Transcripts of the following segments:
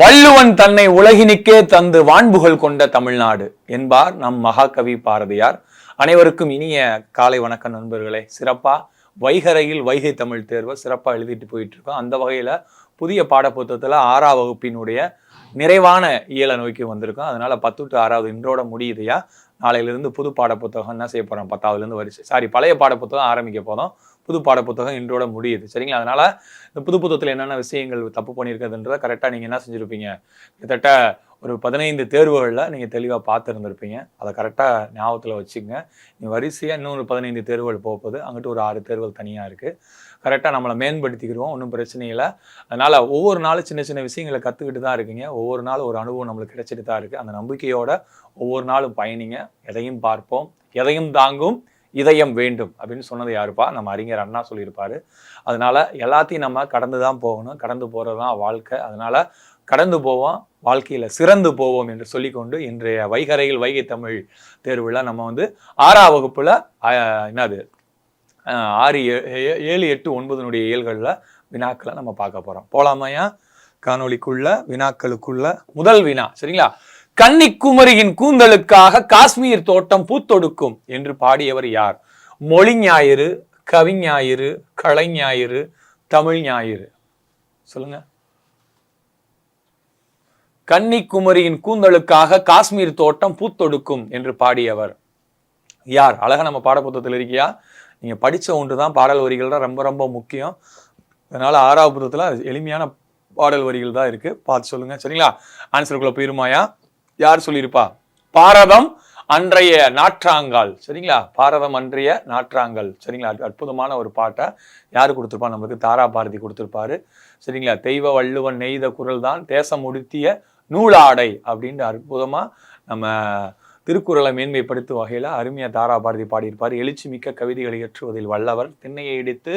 வள்ளுவன் தன்னை உலகினுக்கே தந்து வான்புகள் கொண்ட தமிழ்நாடு என்பார் நம் மகாகவி பாரதியார். அனைவருக்கும் இனிய காலை வணக்கம் நண்பர்களே. சிறப்பா வைகரையில் வைகை தமிழ் தேர்வை சிறப்பா எழுதிட்டு போயிட்டு இருக்கோம். அந்த வகையில புதிய பாடப்புத்தகத்துல 6ஆம் வகுப்பினுடைய நிறைவான இயலை நோக்கி வந்திருக்கோம். அதனால 10 to 6 இன்றோட முடியுதையா. நாளையிலிருந்து புது பாடப்புத்தகம் என்ன செய்ய போறோம், 10ஆவதுலேருந்து வரிசை பழைய பாடப்புத்தகம் ஆரம்பிக்க போதும். புது பாடப்புத்தகம் இன்றோட முடியுது, சரிங்களா? அதனால இந்த புது புத்தகத்தில் என்னென்ன விஷயங்கள் தப்பு பண்ணியிருக்கிறதுன்றதை கரெக்டாக நீங்கள் என்ன செஞ்சுருப்பீங்க, கிட்டத்தட்ட ஒரு 15 தேர்வுகளில் நீங்கள் தெளிவாக பார்த்துருந்துருப்பீங்க. அதை கரெக்டாக ஞாபகத்தில் வச்சுங்க. நீ வரிசையாக இன்னொரு 15 தேர்வுகள் போகுது, அங்கிட்டு ஒரு 6 தேர்வுகள் தனியாக இருக்குது. கரெக்டாக நம்மளை மேம்படுத்திக்கிறோம், ஒன்றும் பிரச்சனை இல்லை. அதனால் ஒவ்வொரு நாளும் சின்ன சின்ன விஷயங்களை கற்றுக்கிட்டு தான் இருக்கீங்க. ஒவ்வொரு நாளும் ஒரு அனுபவம் நம்மளுக்கு கிடைச்சிட்டு தான் இருக்குது. அந்த நம்பிக்கையோட ஒவ்வொரு நாளும் பயணிங்க. எதையும் பார்ப்போம், எதையும் தாங்கும் இதயம் வேண்டும் அப்படின்னு சொன்னது யாருப்பா? நம்ம அறிஞர் அண்ணா சொல்லியிருப்பாரு. அதனால எல்லாத்தையும் நம்ம கடந்து தான் போகணும். கடந்து போகிறது தான் வாழ்க்கை. அதனால கடந்து போவோம், வாழ்க்கையில் சிறந்து போவோம் என்று சொல்லிக்கொண்டு இன்றைய வைகரையில் வைகை தமிழ் தேர்வில் நம்ம 6ஆம் வகுப்புல என்னது 6, 7, 8, 9 இயல்களில் வினாக்களை நம்ம பார்க்க போகிறோம். போலாமையா காணொலிக்குள்ள வினாக்களுக்குள்ள முதல் வினா, சரிங்களா? கன்னிக்குமரியின் கூந்தலுக்காக காஷ்மீர் தோட்டம் பூத்தொடுக்கும் என்று பாடியவர் யார்? மொழி ஞாயிறு, கவிஞாயிறு, கலைஞாயிறு, தமிழ் ஞாயிறு. சொல்லுங்க. கன்னிக்குமரியின் கூந்தலுக்காக காஷ்மீர் தோட்டம் பூத்தொடுக்கும் என்று பாடியவர் யார்? அழகா நம்ம பாடப்புத்தகத்தில் இருக்கியா? நீங்க படிச்ச ஒன்று தான் பாடல் வரிகள் தான் ரொம்ப ரொம்ப முக்கியம். அதனால 6ஆம் புத்தகத்துல எளிமையான பாடல் வரிகள் தான் இருக்கு, பார்த்து சொல்லுங்க, சரிங்களா? ஆன்சருக்குள்ள போயிருமாயா? யார் சொல்லியிருப்பா? பாரதம் அன்றைய நாற்றாங்கால், சரிங்களா? பாரதம் அன்றைய நாற்றாங்கால், சரிங்களா? அற்புதமான ஒரு பாட்டை யாரு கொடுத்துருப்பா? நம்மளுக்கு தாரா பாரதி கொடுத்துருப்பாரு, சரிங்களா? தெய்வ வள்ளுவன் நெய்த குரல் தான் தேசம் உடுத்திய நூலாடை அப்படின்னு அற்புதமா நம்ம திருக்குறளை மேன்மைப்படுத்தும் வகையில அருமையா தாரா பாரதி பாடியிருப்பார். எழுச்சி மிக்க கவிதைகளை இயற்றுவதில் வல்லவர், திண்ணையை இடித்து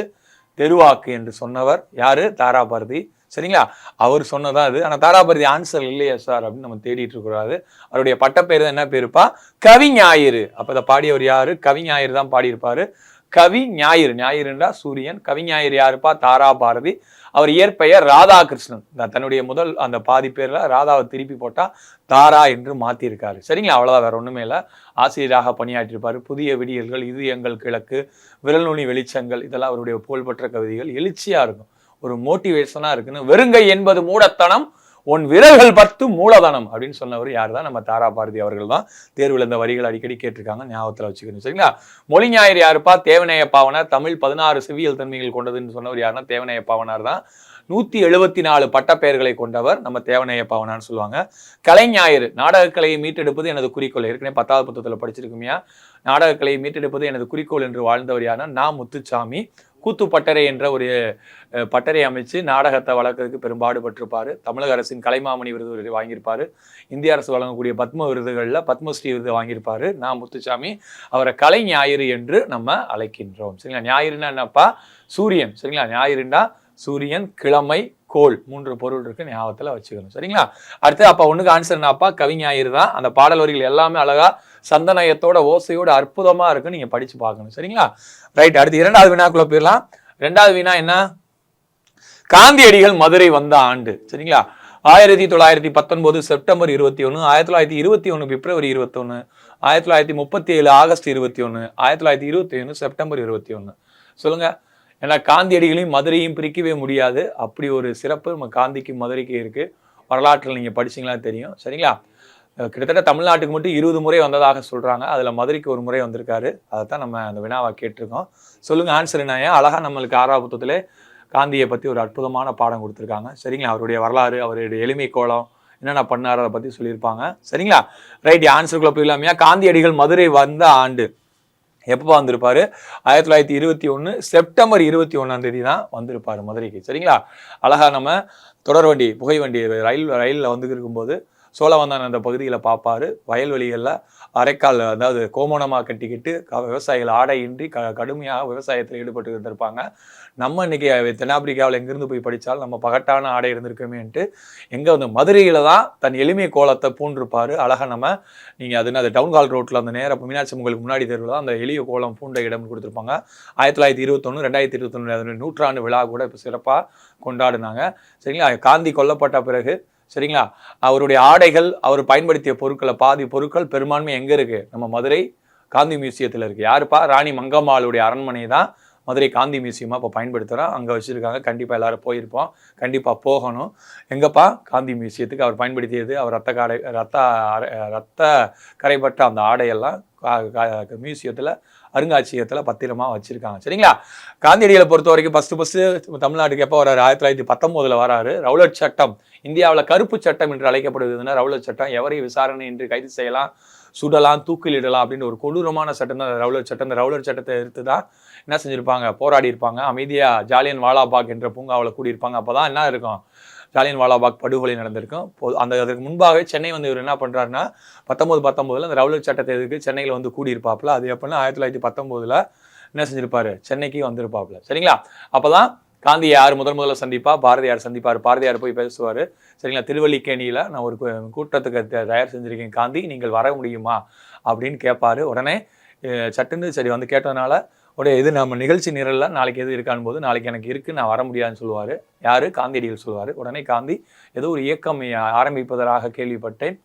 தெருவாக்கு என்று சொன்னவர் யாரு? தாரா பாரதி, சரிங்களா? அவர் சொன்னதான் அது. ஆனா தாராபாரதி ஆன்சர் இல்லையா சார் அப்படின்னு நம்ம தேடிட்டு இருக்கிறாரு. அவருடைய பட்டப்பேர் என்ன பேருப்பா? கவிஞாயிறு. அப்ப இதை பாடியவர் யாரு? கவிஞாயிறு தான் பாடியிருப்பாரு. கவி ஞாயிறு, ஞாயிறுன்றா சூரியன். கவிஞாயிறு யாருப்பா? தாரா பாரதி. அவர் இயற்பெயர் ராதாகிருஷ்ணன். தன்னுடைய முதல் அந்த பாதி பேர்ல ராதாவை திருப்பி போட்டா தாரா என்று மாத்திருக்காரு, சரிங்களா? அவ்வளவுதான், வேற ஒண்ணுமே இல்லை. ஆசிரியராக பணியாற்றிருப்பாரு. புதிய விடியல்கள், இது எங்கள் கிழக்கு, விரல் நுனி வெளிச்சங்கள், இதெல்லாம் அவருடைய புகழ்பெற்ற கவிதைகள். எழுச்சியா இருக்கும், ஒரு மோட்டிவேஷனா இருக்குன்னு. வெறுங்கை என்பது மூடத்தனம், உன் விரல்கள் 10 மூலதனம் அப்படின்னு சொன்னவர் யார் தான்? நம்ம தாரா பாரதி அவர்கள் தான். தேர்வில் இந்த வரிகள் அடிக்கடி கேட்டிருக்காங்க, ஞாபகத்தில் வச்சுக்கணும், சரிங்களா? மொழி ஞாயிறு யாருப்பா? தேவநேய பாவனார். தமிழ் 16 செவ்வியல் தன்மைகள் கொண்டதுன்னு சொன்னவர் யாருன்னா தேவநேய பாவனார் தான். 174 பட்டப்பெயர்களை கொண்டவர் நம்ம தேவநேய பாவனார்னு சொல்லுவாங்க. கலைஞாயிறு, நாடகக்கலையை மீட்டெடுப்பது எனது குறிக்கோள். ஏற்கனவே 10ஆவது புத்தகத்தில் படிச்சிருக்குமையா? நாடகக்கலையை மீட்டெடுப்பது எனது குறிக்கோள் என்று வாழ்ந்தவர் யாருன்னா நா. முத்துசாமி. கூத்துப்பட்டறை என்ற ஒரு பட்டறை அமைச்சு நாடகத்தை வளர்க்கறதுக்கு பெரும்பாடுபட்டிருப்பாரு. தமிழக அரசின் கலைமாமணி விருது வாங்கியிருப்பாரு. இந்திய அரசு வழங்கக்கூடிய பத்ம விருதுகளில் பத்மஸ்ரீ விருது வாங்கியிருப்பாரு நா. முத்துசாமி. அவரை கலை ஞாயிறு என்று நம்ம அழைக்கின்றோம், சரிங்களா? ஞாயிறுனா என்னப்பா? சூரியன், சரிங்களா? ஞாயிறுனா சூரியன், கிழமை, கோள், 3 பொருள் இருக்கு, ஞாபகத்துல வச்சுக்கணும், சரிங்களா? அடுத்து அப்ப ஒண்ணுக்கு ஆன்சர் என்னப்பா? கவிஞாயிறு தான். அந்த பாடல் வரிகள் எல்லாமே அழகா சந்தனயத்தோட ஓசையோட அற்புதமா இருக்கு, நீங்க படிச்சு பார்க்கணும், சரிங்களா? ரைட். அடுத்து 2வது வினாக்குள்ள போயிடலாம். 2வது வினா என்ன? காந்தியடிகள் மதுரை வந்த ஆண்டு, சரிங்களா? 1919 செப்டம்பர் 21, 1921 பிப்ரவரி 21, 1937 ஆகஸ்ட் 21, 1921 செப்டம்பர் 21. சொல்லுங்க. ஏன்னா காந்தியடிகளையும் மதுரையும் பிரிக்கவே முடியாது. அப்படி ஒரு சிறப்பு நம்ம காந்திக்கு மதுரைக்கு இருக்கு. வரலாற்றில் நீங்க படிச்சீங்களா தெரியும், சரிங்களா? கிட்டத்தட்ட தமிழ்நாட்டுக்கு மட்டும் 20 முறை வந்ததாக சொல்றாங்க. அதுல மதுரைக்கு ஒரு முறை வந்திருக்காரு. அதைத்தான் நம்ம அந்த வினாவை கேட்டிருக்கோம். சொல்லுங்க, ஆன்சர் என்ன? அழகா நம்மளுக்கு 6ஆம் புத்தகத்திலே காந்தியை பத்தி ஒரு அற்புதமான பாடம் கொடுத்துருக்காங்க, சரிங்களா? அவருடைய வரலாறு, அவருடைய எளிமை கோலம், என்னென்ன பண்ணாரு அதை பத்தி சொல்லியிருப்பாங்க, சரிங்களா? ரைட். ஆன்சருக்குள்ள போயிடலாமையா? காந்தியடிகள் மதுரை வந்த ஆண்டு எப்போ வந்திருப்பாரு? 1921 செப்டம்பர் 21ஆம் தேதி தான் வந்திருப்பாரு மதுரைக்கு, சரிங்களா? அழகா நம்ம தொடர் வண்டி, புகை வண்டி, ரயிலில் வந்து இருக்கும்போது சோழவந்தான் அந்த பகுதியில் பார்ப்பாரு. வயல்வெளிகளில் அரைக்கால், அதாவது கோமணமாக கட்டிக்கிட்டு விவசாயிகள் ஆடையின்றி கடுமையாக விவசாயத்தில் ஈடுபட்டு இருந்திருப்பாங்க. நம்ம இன்னைக்கு தென்னாப்பிரிக்காவில் எங்கிருந்து போய் படித்தாலும் நம்ம பகட்டான ஆடை இருந்திருக்கமேன்ட்டு எங்கே மதுரையில் தான் தன் எளிமை கோலத்தை பூண்டிருப்பாரு. அழகாக நம்ம நீங்கள் அது டவுன்ஹால் ரோட்டில் அந்த நேரம் மீனாட்சி உங்களுக்கு முன்னாடி தெருவில் தான் அந்த எளிய கோலம் பூண்ட இடம் கொடுத்துருப்பாங்க. 1921, 2021 நூற்றாண்டு விழா கூட இப்போ சிறப்பாக கொண்டாடினாங்க, சரிங்களா? காந்தி கொல்லப்பட்ட பிறகு சரிங்களா? அவருடைய ஆடைகள், அவர் பயன்படுத்திய பொருட்களை பாதி பொருட்கள் பெரும்பான்மை எங்க இருக்கு? நம்ம மதுரை காந்தி மியூசியத்தில் இருக்கு. யாருப்பா? ராணி மங்கம்மாளுடைய அரண்மனை தான் மதுரை காந்தி மியூசியமாக இப்போ பயன்படுத்துகிறோம். அங்கே வச்சுருக்காங்க. கண்டிப்பாக எல்லாரும் போயிருப்போம். கண்டிப்பாக போகணும். எங்கப்பா? காந்தி மியூசியத்துக்கு. அவர் பயன்படுத்தியது, அவர் ரத்த கரைப்பட்ட அந்த ஆடையெல்லாம் மியூசியத்தில், அருங்காட்சியகத்தில் பத்திரமா வச்சிருக்காங்க. சரிங்களா? காந்தியடிகளை பொறுத்த வரைக்கும் ஃபர்ஸ்ட் தமிழ்நாட்டுக்கு எப்போ வராரு? 1919 வராரு. ரவுலட் சட்டம், இந்தியாவில் கருப்பு சட்டம் என்று அழைக்கப்படுவதுன்னா ரவுலட் சட்டம். எவரையும் விசாரணை என்று கைது செய்யலாம், சுடலாம், தூக்கிலிடலாம் அப்படின்னு ஒரு கொடூரமான சட்டம் தான் ரவுலட் சட்டம். இந்த ரவுலட் சட்டத்தை எடுத்து தான் என்ன செஞ்சிருப்பாங்க? போராடி இருப்பாங்க. அமைதியா ஜாலியன் வாலாபாக் என்ற பூங்காவில் கூடியிருப்பாங்க. அப்போதான் என்ன இருக்கும்? ஜாலியன் வாலாபாக் படுகொலை நடந்திருக்கும். அதற்கு முன்பாகவே சென்னை வந்து இவர் என்ன பண்றாருன்னா 1919 அந்த ரவுலட் சட்டத்தை எதுக்கு சென்னையில் வந்து கூடியிருப்பாப்புல. அது எப்படின்னா 1919 என்ன செஞ்சிருப்பாரு? சென்னைக்கு வந்திருப்பாப்புல. சரிங்களா? அப்பதான் காந்தி யார் முதல்ல சந்திப்பா? பாரதியார் சந்திப்பார். பாரதியார் போய் பேசுவார். சரிங்களா? திருவல்லிக்கேணியில் நான் ஒரு கூட்டத்துக்கு தயார் செஞ்சிருக்கேன் காந்தி, நீங்கள் வர முடியுமா அப்படின்னு கேட்பாரு. உடனே சட்டுன்னு சரி வந்து கேட்டதுனால உடைய இது நம்ம நிகழ்ச்சி நிரலில் நாளைக்கு எது இருக்கான்னு போது நாளைக்கு எனக்கு இருக்குது, நான் வர முடியாதுன்னு சொல்லுவார். யார்? காந்தியடிகள் சொல்லுவார். உடனே காந்தி ஏதோ ஒரு இயக்கம் ஆரம்பிப்பதாக கேள்விப்பட்டேன்,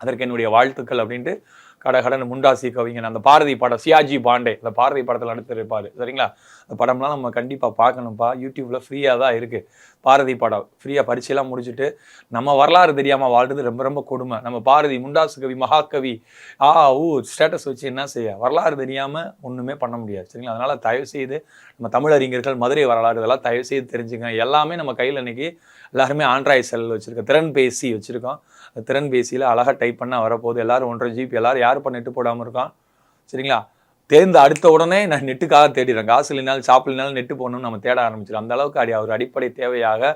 அதற்கு என்னுடைய வாழ்த்துக்கள் அப்படின்ட்டு கடகடன் முண்டாசி கவிஞன் அந்த பாரதி படம், சியாஜி பாண்டே அந்த பாரதி படத்தில் நடித்திருப்பார். சரிங்களா? அந்த படம்லாம் நம்ம கண்டிப்பாக பார்க்கணும்ப்பா. யூடியூப்பில் ஃப்ரீயாக தான் இருக்குது. பாரதி படம் ஃப்ரீயாக பரிச்சையெல்லாம் முடிச்சுட்டு நம்ம வரலாறு தெரியாமல் வாழ்றது ரொம்ப ரொம்ப கொடுமை. நம்ம பாரதி முண்டாசு கவி, மகாகவி ஸ்டேட்டஸ் வச்சு என்ன செய்ய? வரலாறு தெரியாமல் ஒன்றுமே பண்ண முடியாது. சரிங்களா? அதனால் தயவுசெய்து நம்ம தமிழறிஞர்கள் மதுரை வரலாறு இதெல்லாம் தயவுசெய்து தெரிஞ்சுங்க. எல்லாமே நம்ம கையில் இன்றைக்கி எல்லாருமே ஆண்ட்ராய்டு செல் வச்சுருக்கோம், திறன்பேசி வச்சுருக்கோம். அந்த திறன்பேசியில் அழகாக டைப் பண்ணால் வரப்போகுது. எல்லோரும் 1.5 GB, எல்லோரும் யார் இப்போ நெட்டு போடாமல் இருக்கான்? சரிங்களா? தேர்ந்து அடுத்த உடனே நான் நெட்டுக்காக தேடிடுறேன். காசு இல்லைனாலும் சாப்பிடலினாலும் நெட்டு போகணும்னு நம்ம தேட ஆரம்பிச்சிடும். அந்த அளவுக்கு ஒரு அடிப்படை தேவையாக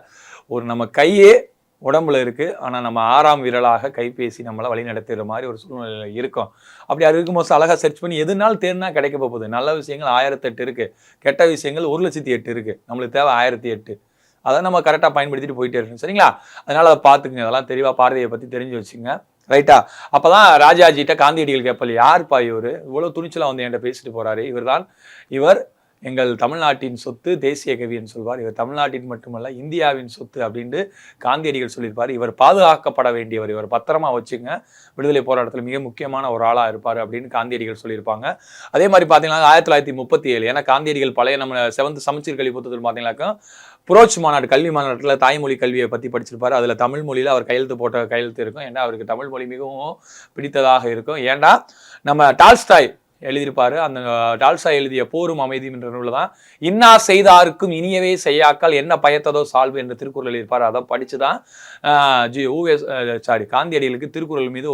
ஒரு நம்ம கையே உடம்புல இருக்குது, ஆனால் நம்ம 6ஆம் விரலாக கைபேசி நம்மளை வழி நடத்துகிற மாதிரி ஒரு சூழ்நிலையில் இருக்கும். அப்படி அது இருக்கும்போது அழகாக சர்ச் பண்ணி எதுனாலும் தேர்னா கிடைக்க போகுது. நல்ல விஷயங்கள் 1008 இருக்குது, கெட்ட விஷயங்கள் 1,08,000 இருக்குது. நம்மளுக்கு தேவை 1008. அதை நம்ம கரெக்டாக பயன்படுத்திட்டு போயிட்டே இருக்கணும். சரிங்களா? அதனால் அதை பார்த்துக்குங்க. அதெல்லாம் தெளிவாக பாரதியை பற்றி தெரிஞ்சு வச்சுங்க. ரைட்டா? அப்போ தான் ராஜாஜிட்ட காந்தியடிகள் கேட்பல, யார்ப்பா இவர் இவ்வளோ துணிச்சலாக வந்து என்கிட்ட பேசிட்டு போகிறாரு? இவர் எங்கள் தமிழ்நாட்டின் சொத்து, தேசிய கவின்னு சொல்வார். இவர் தமிழ்நாட்டின் மட்டுமல்ல இந்தியாவின் சொத்து அப்படின்ட்டு காந்தியடிகள் சொல்லியிருப்பார். இவர் பாதுகாக்கப்பட வேண்டியவர், இவர் பத்திரமா வச்சுங்க, விடுதலை போராட்டத்தில் மிக முக்கியமான ஒரு ஆளாக இருப்பார் அப்படின்னு காந்தியடிகள் சொல்லியிருப்பாங்க. அதே மாதிரி பார்த்தீங்கன்னா 1937, ஏன்னா காந்தியடிகள் பழைய நம்ம 7th சமச்சீர் கல்வி புத்தகத்தில் பார்த்தீங்கன்னாக்கா புரோச் மாநாடு, கல்வி மாநாட்டில் தாய்மொழி கல்வியை பற்றி படிச்சிருப்பார். அதில் தமிழ் மொழியில் அவர் கையெழுத்து போட்ட கையெழுத்து இருக்கும். ஏன்னா அவருக்கு தமிழ் மொழி மிகவும் பிடித்ததாக இருக்கும். ஏன்னா நம்ம டால்ஸ்டாய் எழுதியிருப்பாரு. அந்த டால்ஸ்டாய் எழுதிய போரும் அமைதியும் என்ற நூலில் தான் இன்னா செய்தாருக்கும் இனியவே செய்யாக்கால் என்ன பயத்ததோ சால்வு என்ற திருக்குறள் எழுதியிருப்பார். அதை படித்து தான் காந்தியடிகளுக்கு திருக்குறள் மீது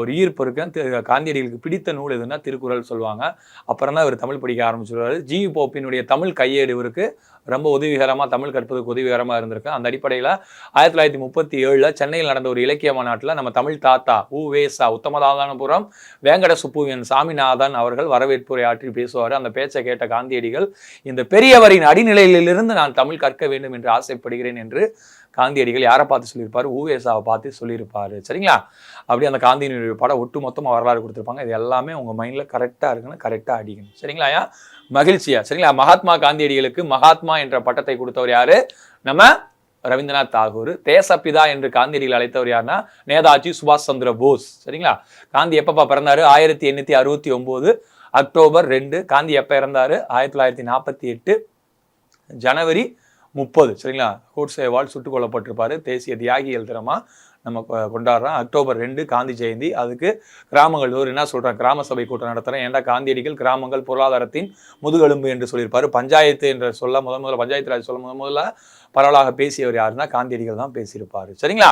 ஒரு ஈர்ப்பு இருக்கு. காந்தியடிகளுக்கு பிடித்த நூல் எதுன்னா திருக்குறள் சொல்லுவாங்க. அப்புறம் தான் இவர் தமிழ் படிக்க ஆரம்பிச்சிருவாரு. ஜி போப்பினுடைய தமிழ் கையேடு இவருக்கு ரொம்ப உதவிகரமாக, தமிழ் கற்பதுக்கு உதவிகரமாக இருந்திருக்கு. அந்த அடிப்படையில் 1937 சென்னையில் நடந்த ஒரு இலக்கிய மாநாட்டில் நம்ம தமிழ் தாத்தா உவேசா உத்தமதாதானபுரம் வேங்கட சுப்புவியன் சாமிநாதன் அவர்கள் வரவேற்புரை ஆற்றி பேசுவார். அந்த பேச்சை கேட்ட காந்தியடிகள் இந்த பெரியவரின் அடிநிலையிலிருந்து நான் தமிழ் கற்க வேண்டும் என்று ஆசைப்படுகிறேன் என்று காந்தியடிகள் யாரை பார்த்து சொல்லியிருப்பாரு? உவேசாவை பார்த்து சொல்லியிருப்பாரு. சரிங்களா? அப்படி அந்த காந்தியினுடைய படம் ஒட்டு மொத்தமாக வரலாறு கொடுத்துருப்பாங்க. இது எல்லாமே உங்கள் மைண்டில் கரெக்டாக இருக்குன்னு கரெக்டாக அடிக்கணும். சரிங்களா? மகிழ்ச்சியா? சரிங்களா? மகாத்மா காந்தியடிகளுக்கு மகாத்மா என்ற பட்டத்தை கொடுத்தவர் யாரு? நம்ம ரவீந்திரநாத் தாகூர். தேசப்பிதா என்று காந்தியடிகள் அழைத்தவர் யாருன்னா நேதாஜி சுபாஷ் சந்திர போஸ். சரிங்களா? காந்தி எப்பப்பா பிறந்தாரு? 1869 அக்டோபர் 2. காந்தி எப்போ இறந்தாரு? 1948 ஜனவரி 30. சரிங்களா? கோட்சேவால் சுட்டுக் கொல்லப்பட்டிருப்பாரு. தேசிய தியாகிகள் தினமா நம்ம கொண்டாடுறோம். அக்டோபர் 2 காந்தி ஜெயந்தி. அதுக்கு கிராமங்கள் ஒரு என்ன சொல்கிறாங்க? கிராம சபை கூட்டம் நடத்துகிறேன். ஏன்னா காந்தியடிகள் கிராமங்கள் பொருளாதாரத்தின் முதுகெலும்பு என்று சொல்லியிருப்பாரு. பஞ்சாயத்து என்ற சொல்ல முதல்ல பஞ்சாயத்து ராஜ் சொல்ல முதல்ல பரவலாக பேசியவர் யாருன்னா காந்தியடிகள் தான் பேசியிருப்பாரு. சரிங்களா?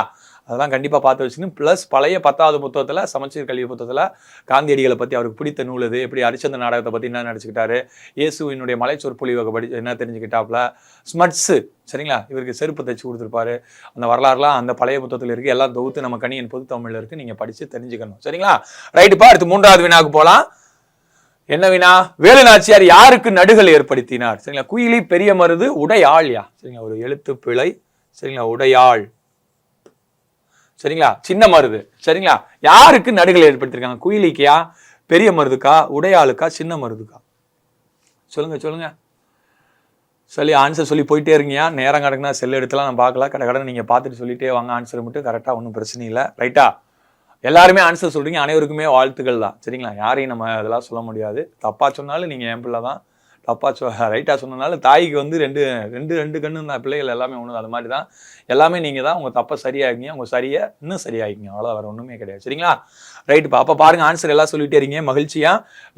அதெல்லாம் கண்டிப்பாக பார்த்து வச்சுக்கணும். ப்ளஸ் பழைய 10வது புத்தகத்தில் சமச்சீர் கல்வி புத்தகத்தில் காந்தியடிகளை பற்றி அவருக்கு பிடித்த நூல் இது, எப்படி ஹரிச்சந்திர நாடகத்தை பற்றி என்ன நடிச்சுக்கிட்டாரு, இயேசுவினுடைய மலை சொற்பொழிவை படி என்ன தெரிஞ்சுக்கிட்டாப்புல, ஸ்மட்ஸு. சரிங்களா? இவருக்கு செருப்பு தைச்சு கொடுத்துருப்பாரு. அந்த வரலாறுலாம் அந்த பழைய புத்தகத்தில் இருக்குது. எல்லாம் தொகுத்து நம்ம கணியன் பொது தமிழில் இருக்குது. நீங்கள் படித்து தெரிஞ்சுக்கணும். சரிங்களா? ரைட்டுப்பா. அடுத்து 3வது வினாவுக்கு போகலாம். என்ன வினா? வேலு நாச்சியார் யாருக்கு நடுகள் ஏற்படுத்தினார்? சரிங்களா? குயிலி பெரிய மருது உடையாள். சரிங்களா? ஒரு எழுத்து பிழை. சரிங்களா? உடையாள். சரிங்களா? சின்ன மருது. சரிங்களா? யாருக்கு நடுகள் ஏற்படுத்திருக்காங்க? குயிலிக்கா, பெரிய மருதுக்கா, உடையாளுக்கா, சின்ன மருதுக்கா? சொல்லுங்க. சொல்லி ஆன்சர் சொல்லி போயிட்டே இருங்கயா. நேரம் கிடக்குனா செல் எடுத்துலாம் நான் பார்க்கல. கடை நீங்கள் பார்த்துட்டு சொல்லிட்டே வாங்க. ஆன்சர் மட்டும் கரெக்டாக, ஒன்றும் பிரச்சனை இல்லை. ரைட்டா? எல்லாருமே ஆன்சர் சொல்றீங்க. அனைவருக்குமே வாழ்த்துக்கள் தான். சரிங்களா? யாரையும் நம்ம இதெல்லாம் சொல்ல முடியாது. தப்பா சொன்னாலும் நீங்கள் என் பிள்ளை தான். தப்பா ரைட்டாக சொன்னதுனால தாய்க்கு வந்து ரெண்டு ரெண்டு ரெண்டு கண்ணு தான். பிள்ளைகள் எல்லாமே ஒன்று. அது மாதிரி தான் எல்லாமே. நீங்கள் தான் உங்கள் தப்பை சரியாகிங்க, உங்கள் சரியை இன்னும் சரியாகிங்க. அவ்வளோதான், வேறு ஒன்றுமே கிடையாது. சரிங்களா? ரைட்டுப்பா. அப்போ பாருங்க, ஆன்சர் எல்லாம் சொல்லிட்டே இருக்கீங்க. மகிழ்ச்சியா.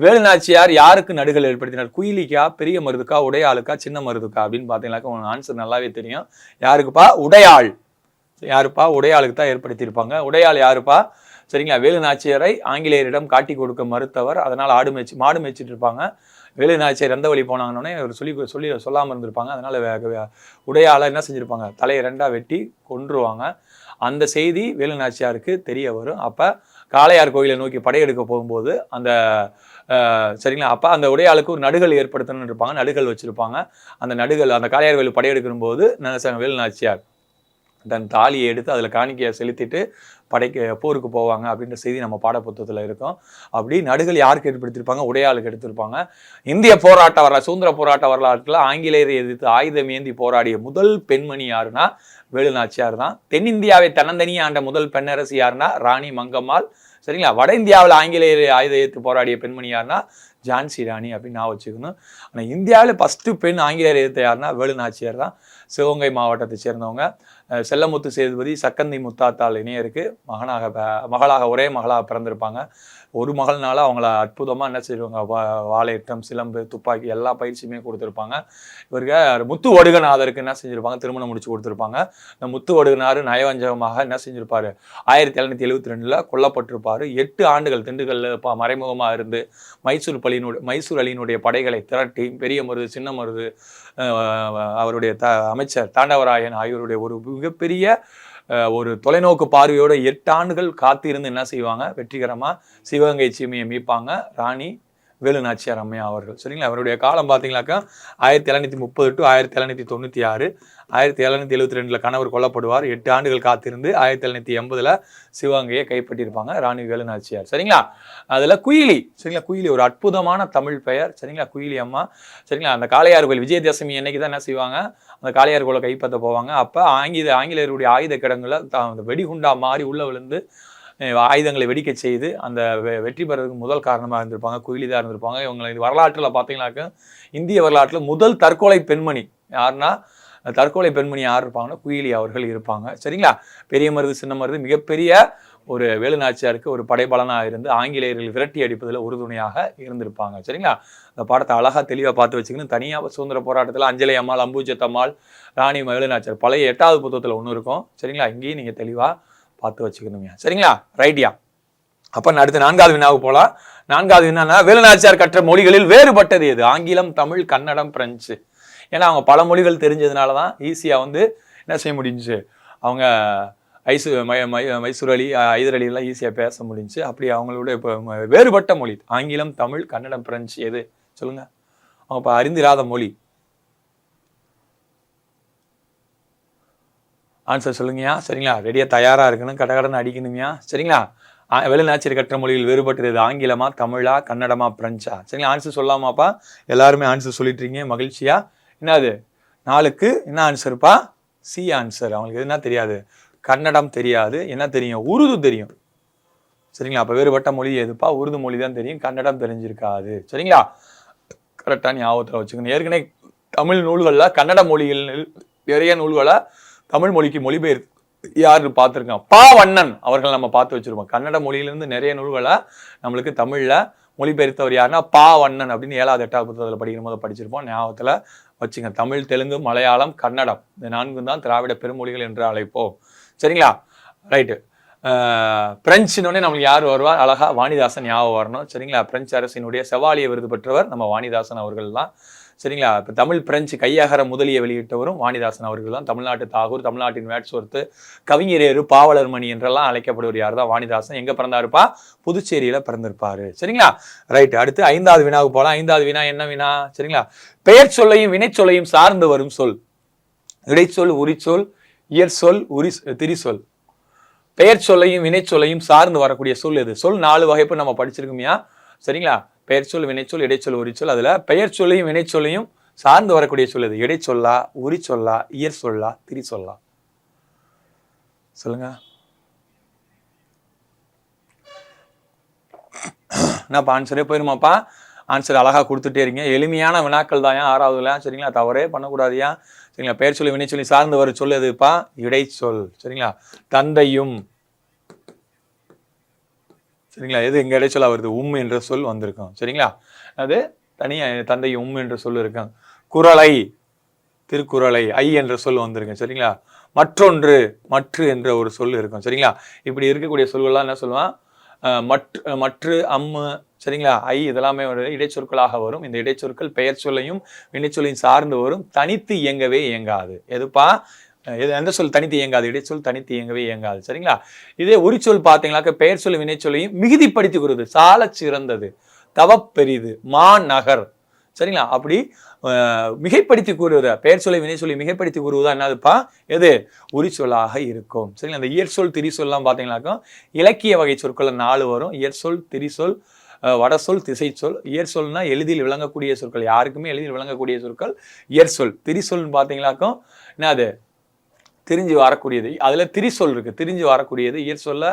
வேலு நாச்சியார் யாருக்கு நடுகள் ஏற்படுத்தினார்? குயிலிக்கா, பெரிய மருதுக்கா, உடையாளுக்கா, சின்ன மருதுக்கா அப்படின்னு பார்த்தீங்கன்னாக்கா உங்களுக்கு ஆன்சர் நல்லாவே தெரியும். யாருக்குப்பா? உடையாள். யாருப்பா? உடையாளுக்கு தான் ஏற்படுத்தியிருப்பாங்க. உடையாள் யாருப்பா? சரிங்களா? வேலு நாச்சியாரை ஆங்கிலேயரிடம் காட்டி கொடுக்க மறுத்தவர். அதனால் மாடு மேய்ச்சிட்டு இருப்பாங்க. வேலு நாச்சியார் எந்த வழி போனாங்கன்னே அவர் சொல்லாமல் இருந்திருப்பாங்க. அதனால உடையாள என்ன செஞ்சிருப்பாங்க? தலையை 2ஆக வெட்டி கொன்றுவாங்க. அந்த செய்தி வேலு நாச்சியாருக்கு தெரிய வரும். அப்போ காளையார் கோயிலை நோக்கி படையெடுக்க போகும்போது சரிங்களா, அப்போ அந்த உடையாளுக்கு ஒரு நடுகள் ஏற்படுத்தணும்னு இருப்பாங்க. நடுகள் வச்சிருப்பாங்க. அந்த காளையார் கோயில் படையெடுக்கும் போது வேலு நாச்சியார் தன் தாலியை எடுத்து அதில் காணிக்கையை செலுத்திட்டு போருக்கு போவாங்க அப்படின்ற செய்தி நம்ம பாடப்புத்தகத்தில் இருக்கும். அப்படி நடுகள் யாருக்கு ஏற்படுத்தியிருப்பாங்க? உடையாளுக்கு எடுத்திருப்பாங்க. இந்திய போராட்ட வரலாறு, சுதந்திர போராட்ட வரலாற்றில் ஆங்கிலேயரை எதிர்த்து ஆயுதம் ஏந்தி போராடிய முதல் பெண்மணி யாருன்னா வேலு நாச்சியார் தான். தென்னிந்தியாவை தன்னந்தனியே ஆண்ட முதல் பெண்ணரசி யாருன்னா ராணி மங்கம்மாள். சரிங்களா? வட இந்தியாவில் ஆங்கிலேயர் ஆயுதம் ஏற்று போராடிய பெண்மணி யாருன்னா ஜான்சி ராணி அப்படின்னு நான் வச்சுக்கணும். ஆனால் இந்தியாவில் ஃபஸ்ட்டு பெண் ஆங்கிலேயர் எதிர்த்த யாருன்னா வேலு நாச்சியார் தான். சிவகங்கை மாவட்டத்தை சேர்ந்தவங்க. செல்லமுத்து சேதுபதி சக்கந்தி முத்தாத்தாள் இணையருக்கு மகளாக ஒரே மகளாக பிறந்திருப்பாங்க. ஒரு மகள்னால அவங்கள அற்புதமாக என்ன செய்வாங்க? வாழையட்டம், சிலம்பு, துப்பாக்கி எல்லா பயிற்சியுமே கொடுத்துருப்பாங்க. இவருக்கு முத்து வடுகநாதருக்கு என்ன செஞ்சுருப்பாங்க? திருமணம் முடிச்சு கொடுத்துருப்பாங்க. இந்த முத்து வடுகநாதர் நயவஞ்சகமாக என்ன செஞ்சிருப்பாரு? 1772 கொல்லப்பட்டிருப்பார். 8 ஆண்டுகள் திண்டுக்கல்ல மறைமுகமாக இருந்து மைசூர் அலியினுடைய படைகளை திரட்டி பெரிய மருது, சின்ன மருது, அவருடைய அமைச்சர் தாண்டவராயன் ஆகியோருடைய ஒரு மிகப்பெரிய ஒரு தொலைநோக்கு பார்வையோட 8 ஆண்டுகள் காத்திருந்து என்ன செய்வாங்க? வெற்றிகரமாக சிவகங்கை சீமையை மீட்பாங்க ராணி வேலு நாச்சியார் அம்மையா அவர்கள். சரிங்களா? அவருடைய காலம் பார்த்தீங்கன்னாக்கா 1730 to 1796. 1772 கணவர் கொல்லப்படுவார். 8 ஆண்டுகள் காத்திருந்து 1780 சிவகங்கையை கைப்பற்றியிருப்பாங்க ராணி வேலு நாச்சியார். சரிங்களா? அதில் குயிலி. சரிங்களா? குயிலி ஒரு அற்புதமான தமிழ் பெயர். சரிங்களா? குயிலி அம்மா. சரிங்களா? அந்த காளையார் கோயில் விஜயதசமி அன்னைக்கு தான் என்ன செய்வாங்க? அந்த காளையார் கோயிலை கைப்பற்ற போவாங்க. அப்போ ஆங்கிலேயருடைய ஆயுத கிடங்குல வெடிகுண்டா மாறி உள்ள விழுந்து ஆயுதங்களை வெடிக்க செய்து அந்த வெற்றி பெறதுக்கு முதல் காரணமாக இருந்திருப்பாங்க. குயிலி தான் இருந்திருப்பாங்க. இவங்க வரலாற்றில் பார்த்தீங்கன்னாக்க இந்திய வரலாற்றில் முதல் தற்கொலை பெண்மணி யாருன்னா, தற்கொலை பெண்மணி யார் இருப்பாங்கன்னா குயிலி அவர்கள் இருப்பாங்க. சரிங்களா? பெரிய மருது, சின்ன மருது மிகப்பெரிய ஒரு வேலு நாச்சியாருக்கு ஒரு படைபலனாக இருந்து ஆங்கிலேயர்கள் விரட்டி அடிப்பதில் உறுதுணையாக இருந்திருப்பாங்க. சரிங்களா? அந்த பாடத்தை அழகாக தெளிவாக பார்த்து வச்சுக்கணும். தனியாக சுதந்திர போராட்டத்தில் அஞ்சலை அம்மாள், அம்பூஜத்தம்மாள், ராணி வேலு நாச்சியார் பழைய 8வது புத்தகத்தில் ஒன்று இருக்கும். சரிங்களா? இங்கேயும் நீங்கள் தெளிவாக பார்த்து வச்சுக்கணுங்க. சரிங்களா? ரைட்டியா? அப்போ அடுத்து 4வது வினாவுக்கு போகலாம். 4வது வினா, வேலு நாச்சியார் கற்ற மொழிகளில் வேறுபட்டது எது? ஆங்கிலம், தமிழ், கன்னடம், பிரெஞ்சு. ஏன்னா அவங்க பல மொழிகள் தெரிஞ்சதுனால தான் ஈஸியாக வந்து என்ன செய்ய முடிஞ்சுச்சு? அவங்க மைசூர் அலி, ஐதர் அலிலாம் ஈஸியாக பேச முடிஞ்சு. அப்படி அவங்களுடைய இப்போ வேறுபட்ட மொழி ஆங்கிலம், தமிழ், கன்னடம், பிரெஞ்சு எது சொல்லுங்க? அவங்க இப்போ அறிந்திராத மொழி. ஆன்சர் சொல்லுங்கயா. சரிங்களா? ரெடியாக தயாராக இருக்கணும். கடகடன்னு அடிக்கணுங்கயா. சரிங்களா? வேலு நாச்சியார் கற்ற மொழியில் வேறுபட்டது ஆங்கிலமா, தமிழா, கன்னடமா, பிரெஞ்சா? சரிங்களா? ஆன்சர் சொல்லாமாப்பா? எல்லாருமே ஆன்சர் சொல்லிட்டுருங்க. மகிழ்ச்சியா? என்னது 4க்கு என்ன ஆன்சருப்பா? C answer. அவங்களுக்கு எதுனா தெரியாது. கன்னடம் தெரியாது. என்ன தெரியும்? உருது தெரியும். சரிங்களா? அப்போ வேறுபட்ட மொழி எதுப்பா? உருது மொழி தான் தெரியும். கன்னடம் தெரிஞ்சிருக்காது. சரிங்களா? கரெக்டாக ஞாபகத்தில் வச்சுக்கணும். ஏற்கனவே தமிழ் நூல்களில் கன்னட மொழிகள் நிறைய நூல்களை தமிழ் மொழிக்கு மொழிபெயர்த்து யாரு பார்த்துருக்கோம்? பாவண்ணன் அவர்கள் நம்ம பார்த்து வச்சிருப்போம். கன்னட மொழியிலிருந்து நிறைய நூல்களை நம்மளுக்கு தமிழில் மொழிபெயர்த்தவர் யாருன்னா பாவண்ணன் அப்படின்னு 7வது 8வது புத்தகத்தில் படிக்கும் போது படிச்சிருப்போம். ஞாபகத்தில் வச்சுங்க. தமிழ், தெலுங்கு, மலையாளம், கன்னடம் இந்த 4 தான் திராவிட பெருமொழிகள் என்று அழைப்போம். சரிங்களா? ரைட்டு. பிரெஞ்சுன்னொடனே நம்மளுக்கு யார் வருவார்? அழகா வாணிதாசன் ஞாபகம் வரணும். சரிங்களா? பிரெஞ்சு அரசினுடைய செவாலிய விருது பெற்றவர் நம்ம வாணிதாசன் அவர்கள் தான். சரிங்களா? இப்போ தமிழ், பிரெஞ்சு கையகர முதலிய வெளியிட்டவரும் வாணிதாசன் அவர்கள் தான். தமிழ்நாட்டு தாகூர், தமிழ்நாட்டின் வேட்ஸ்வொர்த்து, கவிஞரேறு, பாவலர் மணி என்றெல்லாம் அழைக்கப்படுவர் யார் தான்? வாணிதாசன். எங்கே பிறந்தாருப்பா? புதுச்சேரியில் பிறந்திருப்பாரு. சரிங்களா? ரைட்டு. அடுத்து 5வது வினாவுக்கு போகலாம். 5வது வினா என்ன வினா? சரிங்களா? பெயர் சொல்லையும் வினை சொல்லையும் சார்ந்து வரும் சொல். இடைச்சொல், உரிச்சொல், இயற்சொல், திரிசொல். பெயர் சொல்லையும் வினை சொல்லையும் சார்ந்து வரக்கூடிய சொல் எது? சொல் 4 வகைப்பு நம்ம படிச்சிருக்கோம்யா. சரிங்களா? பெயர் சொல், வினைச்சொல், இடைச்சொல், உரிச்சொல். அதில் பெயர் சொல்லையும் வினைச்சொல்லையும் சார்ந்து வரக்கூடிய சொல் எது? இடை சொல்லா, உரி சொல்லா, இயற் சொல்லா, திரி சொல்லா? சொல்லுங்க. என்னப்பா ஆன்சரே போயிருமாப்பா? ஆன்சர் அழகா கொடுத்துட்டே இருக்கீங்க. எளிமையான வினாக்கள் தான் 6வதுல. சரிங்களா? தவறே பண்ணக்கூடாதியா? சரிங்களா? பெயர் சொல்லி வினை சொல்லி சார்ந்து வர சொல் எதுப்பா? இடைச்சொல். சரிங்களா? தந்தையும். சரிங்களா? எது இங்க இடைச்சொல்லா வருது? என்ற சொல் வந்திருக்கும். சரிங்களா? அது தனியா தந்தையும் என்ற சொல் இருக்கும். குறளை, திருக்குறளை, என்ற சொல் வந்திருக்கு. சரிங்களா? மற்றொன்று, மற்று என்ற ஒரு சொல் இருக்கும். சரிங்களா? இப்படி இருக்கக்கூடிய சொல்கள்லாம் என்ன சொல்லுவான்? மற்று, அம்மு, சரிங்களா? இதெல்லாமே ஒரு இடைச்சொற்களாக வரும். இந்த இடைச்சொற்கள் பெயர் சொல்லையும் வினைச்சொல்லையும் சார்ந்து வரும். தனித்து இயங்கவே இயங்காது. எதுப்பா? எந்த சொல் தனித்து இயங்காது? இடைச்சொல் தனித்து இயங்கவே இயங்காது. சரிங்களா? இதே உரிச்சொல் பார்த்தீங்கன்னாக்க பெயர் சொல் வினைச்சொல்லையும் மிகுதிப்படுத்தி கூறுவது. சால சிறந்தது, தவப்பெரிது, நகர். சரிங்களா? அப்படி மிகைப்படுத்தி கூறுவதா பெயர் சொல்லி வினை சொல்லி மிகைப்படுத்தி கூறுவதா என்னதுப்பா? எது? உரிச்சொல்லாக இருக்கும். சரிங்களா? அந்த இயற்சொல் திரிசொல்லாம் பார்த்தீங்கன்னாக்கா இலக்கிய வகை சொற்கள் 4 வரும். இயற்சொல், திரிசொல், வடசொல், திசைச்சொல். இயற்சொல்னா எளிதில் விளங்கக்கூடிய சொற்கள், யாருக்குமே எளிதில் விளங்கக்கூடிய சொற்கள் இயற்சொல். திரிசொல்னு பார்த்தீங்கன்னாக்கா என்னது? திரிஞ்சு வரக்கூடியது. அதுல திரிசொல் இருக்கு. திரிஞ்சு வரக்கூடியது இயற்சொல்ல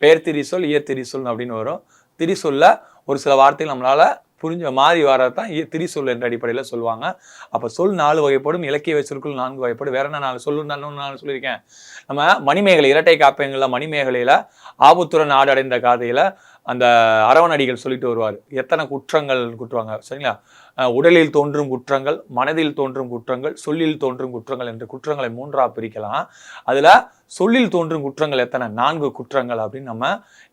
பெயர் திரிசொல், இயற் திரிசொல் அப்படின்னு வரும். திரிசொல்ல ஒரு சில வார்த்தைகள் நம்மளால புரிஞ்ச மாறி வரதான் திரிசொல் என்ற அடிப்படையில் சொல்லுவாங்க. அப்ப சொல் 4 வகைப்படும், இலக்கிய சொற்கள் 4 வகைப்படும். வேற என்ன 4 சொல்லு? நான் சொல்லியிருக்கேன். நம்ம மணிமேகலை இரட்டை காப்பியங்கள்ல மணிமேகலையில ஆபுத்துற நாடு அடைந்த காதையில அந்த அரவணடிகள் சொல்லிட்டு வருவார். எத்தனை குற்றங்கள் குற்றுவாங்க. சரிங்களா? உடலில் தோன்றும் குற்றங்கள், மனதில் தோன்றும் குற்றங்கள், சொல்லில் தோன்றும் குற்றங்கள் என்ற குற்றங்களை 3ஆ பிரிக்கலாம். அதுல சொல்லில் தோன்றும் குற்றங்கள் எத்தனை? 4 குற்றங்கள் அப்படின்னு நம்ம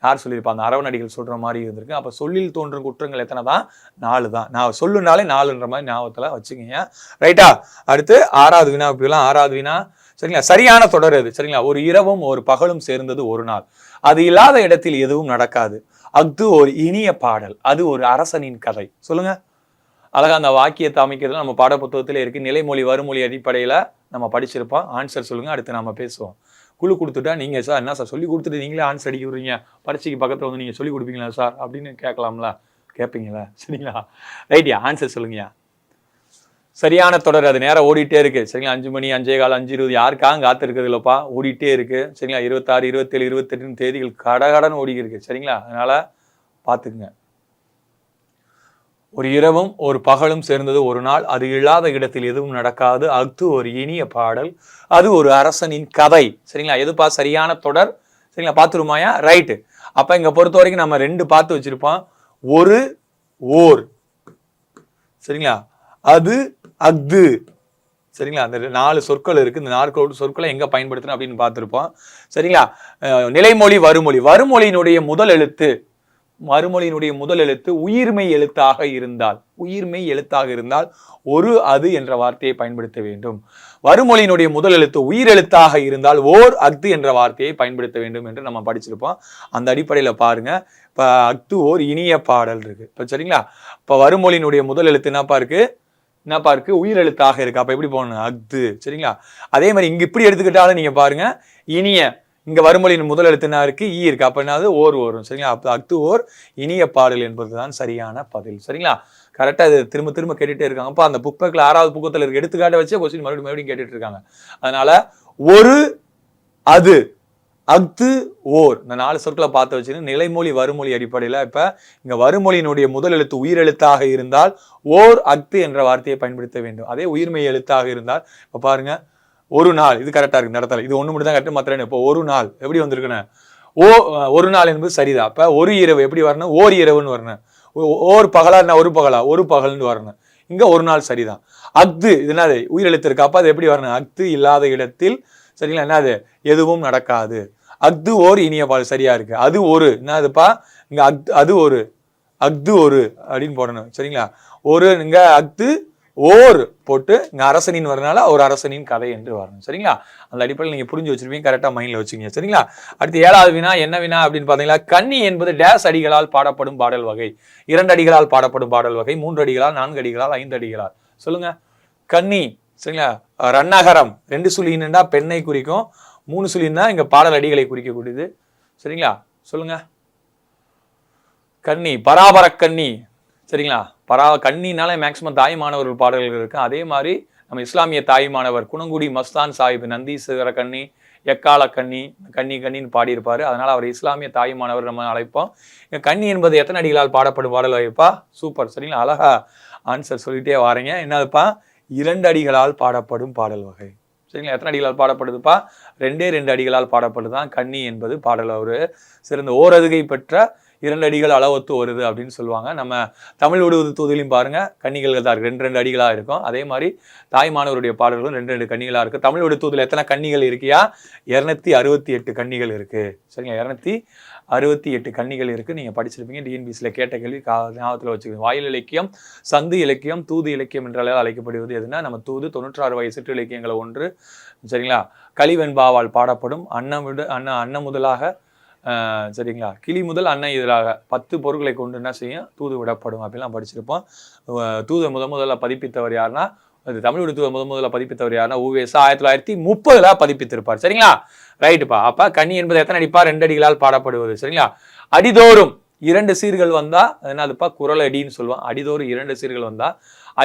யார் சொல்லியிருப்பா? அந்த அரவணடிகள் சொல்ற மாதிரி இருந்திருக்கு. அப்ப சொல்லில் தோன்றும் குற்றங்கள் எத்தனை தான்? 4 தான். நான் சொல்லுனாலே 4ன்ற மாதிரி ஞாபகத்துல வச்சுக்கீங்க. ரைட்டா? அடுத்து 6வது வினா போயிடலாம். 6வது வினா. சரிங்களா? சரியான தொடர் எது? சரிங்களா? ஒரு இரவும் ஒரு பகலும் சேர்ந்தது ஒரு நாள். அது இல்லாத இடத்தில் எதுவும் நடக்காது. அது ஒரு இனிய பாடல். அது ஒரு அரசனின் கதை. சொல்லுங்க. அழகா அந்த வாக்கியத்தை அமைக்கிறது நம்ம பாட புத்தகத்திலே இருக்கு. நிலைமொழி வருமொழி அடிப்படையில நம்ம படிச்சிருப்போம். ஆன்சர் சொல்லுங்க. அடுத்து நம்ம பேசுவோம். குழு கொடுத்துட்டா நீங்க சார் என்ன சார் சொல்லி கொடுத்துட்டு நீங்களே ஆன்சர் அடிக்க விடுறீங்க, பரீட்சைக்கு பக்கத்துல வந்து நீங்க சொல்லி கொடுப்பீங்களா சார் அப்படின்னு கேட்கலாம்ல? கேட்பீங்களா? சரிங்களா? ரைட்யா, ஆன்சர் சொல்லுங்கயா. சரியான தொடர். அது நேரம் ஓடிட்டே இருக்கு. சரிங்களா? 5 மணி, 5:15, 5:20 யாருக்காக காத்து இருக்கிறது இல்லப்பா? ஓடிட்டே இருக்கு. சரிங்களா? 26, 27, 28 தேதிகள் கடகடன் ஓடி இருக்கு. சரிங்களா? அதனால பாத்துக்குங்க. ஒரு இரவும் ஒரு பகலும் சேர்ந்தது ஒரு நாள். அது இல்லாத இடத்தில் எதுவும் நடக்காது. அது ஒரு இனிய பாடல். அது ஒரு அரசனின் கதை. சரிங்களா? எதுப்பா சரியான தொடர்? சரிங்களா? பாத்துருமாயா? ரைட்டு. அப்ப இங்க பொறுத்த வரைக்கும் நம்ம 2 பார்த்து வச்சிருப்போம். ஒரு, ஓர். சரிங்களா? அது, அஃது. சரிங்களா? அந்த 4 சொற்கள் இருக்கு. இந்த 4 சொற்களை எங்க பயன்படுத்தணும் அப்படின்னு பார்த்திருப்போம். சரிங்களா? நிலைமொழி வருமொழி. வருமொழியினுடைய முதல் எழுத்து, மறுமொழியினுடைய முதல் எழுத்து உயிர்மை எழுத்தாக இருந்தால் ஒரு, அது என்ற வார்த்தையை பயன்படுத்த வேண்டும். வருமொழியினுடைய முதல் எழுத்து உயிர் எழுத்தாக இருந்தால் ஓர், அஃது என்ற வார்த்தையை பயன்படுத்த வேண்டும் என்று நம்ம படிச்சிருப்போம். அந்த அடிப்படையில பாருங்க. இப்ப அஃது ஓர் இனிய பாடல் இருக்கு. இப்ப சரிங்களா? இப்ப வருமொழியினுடைய முதல் எழுத்து என்னப்பா இருக்கு? உயிர் எழுத்தாக இருக்கு. அப்ப எப்படி போகணும்? அஃது. சரிங்களா? அதே மாதிரி இங்க இப்படி எடுத்துக்கிட்டாலும் நீங்க பாருங்க. இனிய, இங்க வருமொழியின் முதல் எழுத்து என்ன இருக்கு? ஈ இருக்கு. அப்ப என்னது? ஓர் வரும். சரிங்களா? அப்ப அஃது ஓர் இனிய பாடல் என்பதுதான் சரியான பதில். சரிங்களா? கரெக்டா இது திரும்ப திரும்ப கேட்டுட்டே இருக்காங்க. அப்ப அந்த புக் பேக்ல 6வது புக்கத்துல இருக்கு எடுத்துக்காட்ட வச்சே கொஸ்டின் மறுபடியும் கேட்டுட்டு இருக்காங்க. அதனால ஒரு, அது, அஃது, ஓர் இந்த 4 சொற்களை பார்த்து வச்சுன்னு நிலைமொழி வருமொழி அடிப்படையில இப்ப இங்க வருமொழியினுடைய முதல் எழுத்து உயிர் எழுத்தாக இருந்தால் ஓர், அஃது என்ற வார்த்தையை பயன்படுத்த வேண்டும். அதே உயிர்மெய் எழுத்தாக இருந்தால் இப்ப பாருங்க, ஒரு நாள். இது கரெக்டா இருக்கு. நடத்தல இது ஒண்ணு மட்டும் தான் கரெக்ட். மற்ற இப்போ ஒரு நாள் எப்படி வந்திருக்குன்னு ஒரு நாள் என்பது சரிதான். அப்ப ஒரு இரவு எப்படி வரணும்? ஓர் இரவுன்னு வரணும். ஓர் பகலா ஒரு பகலா? ஒரு பகல்னு வரணும். இங்க ஒரு நாள் சரிதான். அஃது இது என்னது? உயிர் எழுத்து இருக்கு. அப்ப அது எப்படி வரணும்? அஃது இல்லாத இடத்தில் சரிங்களா என்னது? எதுவும் நடக்காது. அஃது ஓர் இனிய பாடல் சரியா இருக்கு. அது ஒரு என்னதுப்பா? இங்க அது ஒரு, அஃது ஒரு அப்படின்னு போடணும். சரிங்களா? ஒரு இங்க அஃது ஓர் போட்டு இங்க அரசனின் வரனால ஒரு அரசனின் கதை என்று வரணும். சரிங்களா? அந்த அடிப்படையில் நீங்க புரிஞ்சு வச்சிருப்பீங்க. கரெக்டா மைண்ட்ல வச்சுக்கீங்க. சரிங்களா? அடுத்து 7வது வினா. என்ன வினா அப்படின்னு பாத்தீங்களா? கன்னி என்பது டேஸ் அடிகளால் பாடப்படும் பாடல் வகை. 2 அடிகளால் பாடப்படும் பாடல் வகை, 3 அடிகளால், 4 அடிகளால், 5 அடிகளால். சொல்லுங்க. கன்னி. சரிங்களா? ரன்னகரம் 2 சுழின்னா பெண்ணை குறிக்கும், 3 சுழின்னா இங்க பாடல் அடிகளை குறிக்கக்கூடியது. சரிங்களா? சொல்லுங்க. கன்னி, பராபர கன்னி. சரிங்களா? கன்னினால மேக்சிமம் தாய்மானவர் பாடல்கள் இருக்கு. அதே மாதிரி நம்ம இஸ்லாமிய தாய்மானவர் குணங்குடி மஸ்தான் சாஹிப் நந்தீஸ்வர கன்னி, எக்கால கன்னி, கன்னின்னு பாடியிருப்பாரு. அதனால அவர் இஸ்லாமிய தாய்மானவர் நம்ம அழைப்போம். கன்னி என்பது எத்தனை அடிகளால் பாடப்படும் பாடல் வகைப்பா? சூப்பர், சரிங்களா? அழகா ஆன்சர் சொல்லிட்டே வாரீங்க. என்னதுப்பா? 2 அடிகளால் பாடப்படும் பாடல் வகை. சரிங்களா? எத்தனை அடிகளால் பாடப்படுதுப்பா? 2 அடிகளால் பாடப்படுதான் கன்னி என்பது பாடல். ஒரு சிறந்த ஓரதுகை பெற்ற 2 அடிகள் அளவத்து வருது அப்படின்னு சொல்லுவாங்க. நம்ம தமிழ் விடுவது தூதிலையும் பாருங்க, கன்னிகள் தான் 2 அடிகளாக இருக்கும். அதே மாதிரி தாய்மானவருடைய பாடல்களும் 2 கன்னிகளாக இருக்கு. தமிழ் விடு தூதில் எத்தனை கன்னிகள் இருக்கியா? 268 கன்னிகள் இருக்கு. சரிங்களா? 268 கன்னிகள் இருக்கு. நீங்க படிச்சிருப்பீங்க. டிஎன்பிசியில் கேட்ட கேள்வி ஞாபகத்தில் வச்சுக்கோங்க. வாயில் இலக்கியம், சந்து இலக்கியம், தூது இலக்கியம் என்றால் அழைக்கப்படுவது எதுனா நம்ம தூது 96 வகை சிற்று இலக்கியங்களை ஒன்று. சரிங்களா? கலிவெண்பாவால் பாடப்படும் அன்ன முதலாக சரிங்களா, கிளி முதல் அன்னை இதழாக 10 பொருட்களை கொண்டு என்ன செய்யும்? தூது விடப்படும் அப்படிலாம் படிச்சிருப்போம். தூதை முதல்ல பதிப்பித்தவர் யாருன்னா, தமிழ் விடு தூதை முதல்ல பதிப்பித்தவர் யாருன்னா உவேசா 1930 பதிப்பித்திருப்பார். சரிங்களா? ரைட்டுப்பா. அப்ப கன்னி என்பது எத்தனை அடிப்பா? 2 அடிகளால் பாடப்படுவது. சரிங்களா? அடிதோறும் 2 சீர்கள் வந்தா என்னதுப்பா? குரல் அடின்னு சொல்லுவான். அடிதோறும் 2 சீர்கள் வந்தா,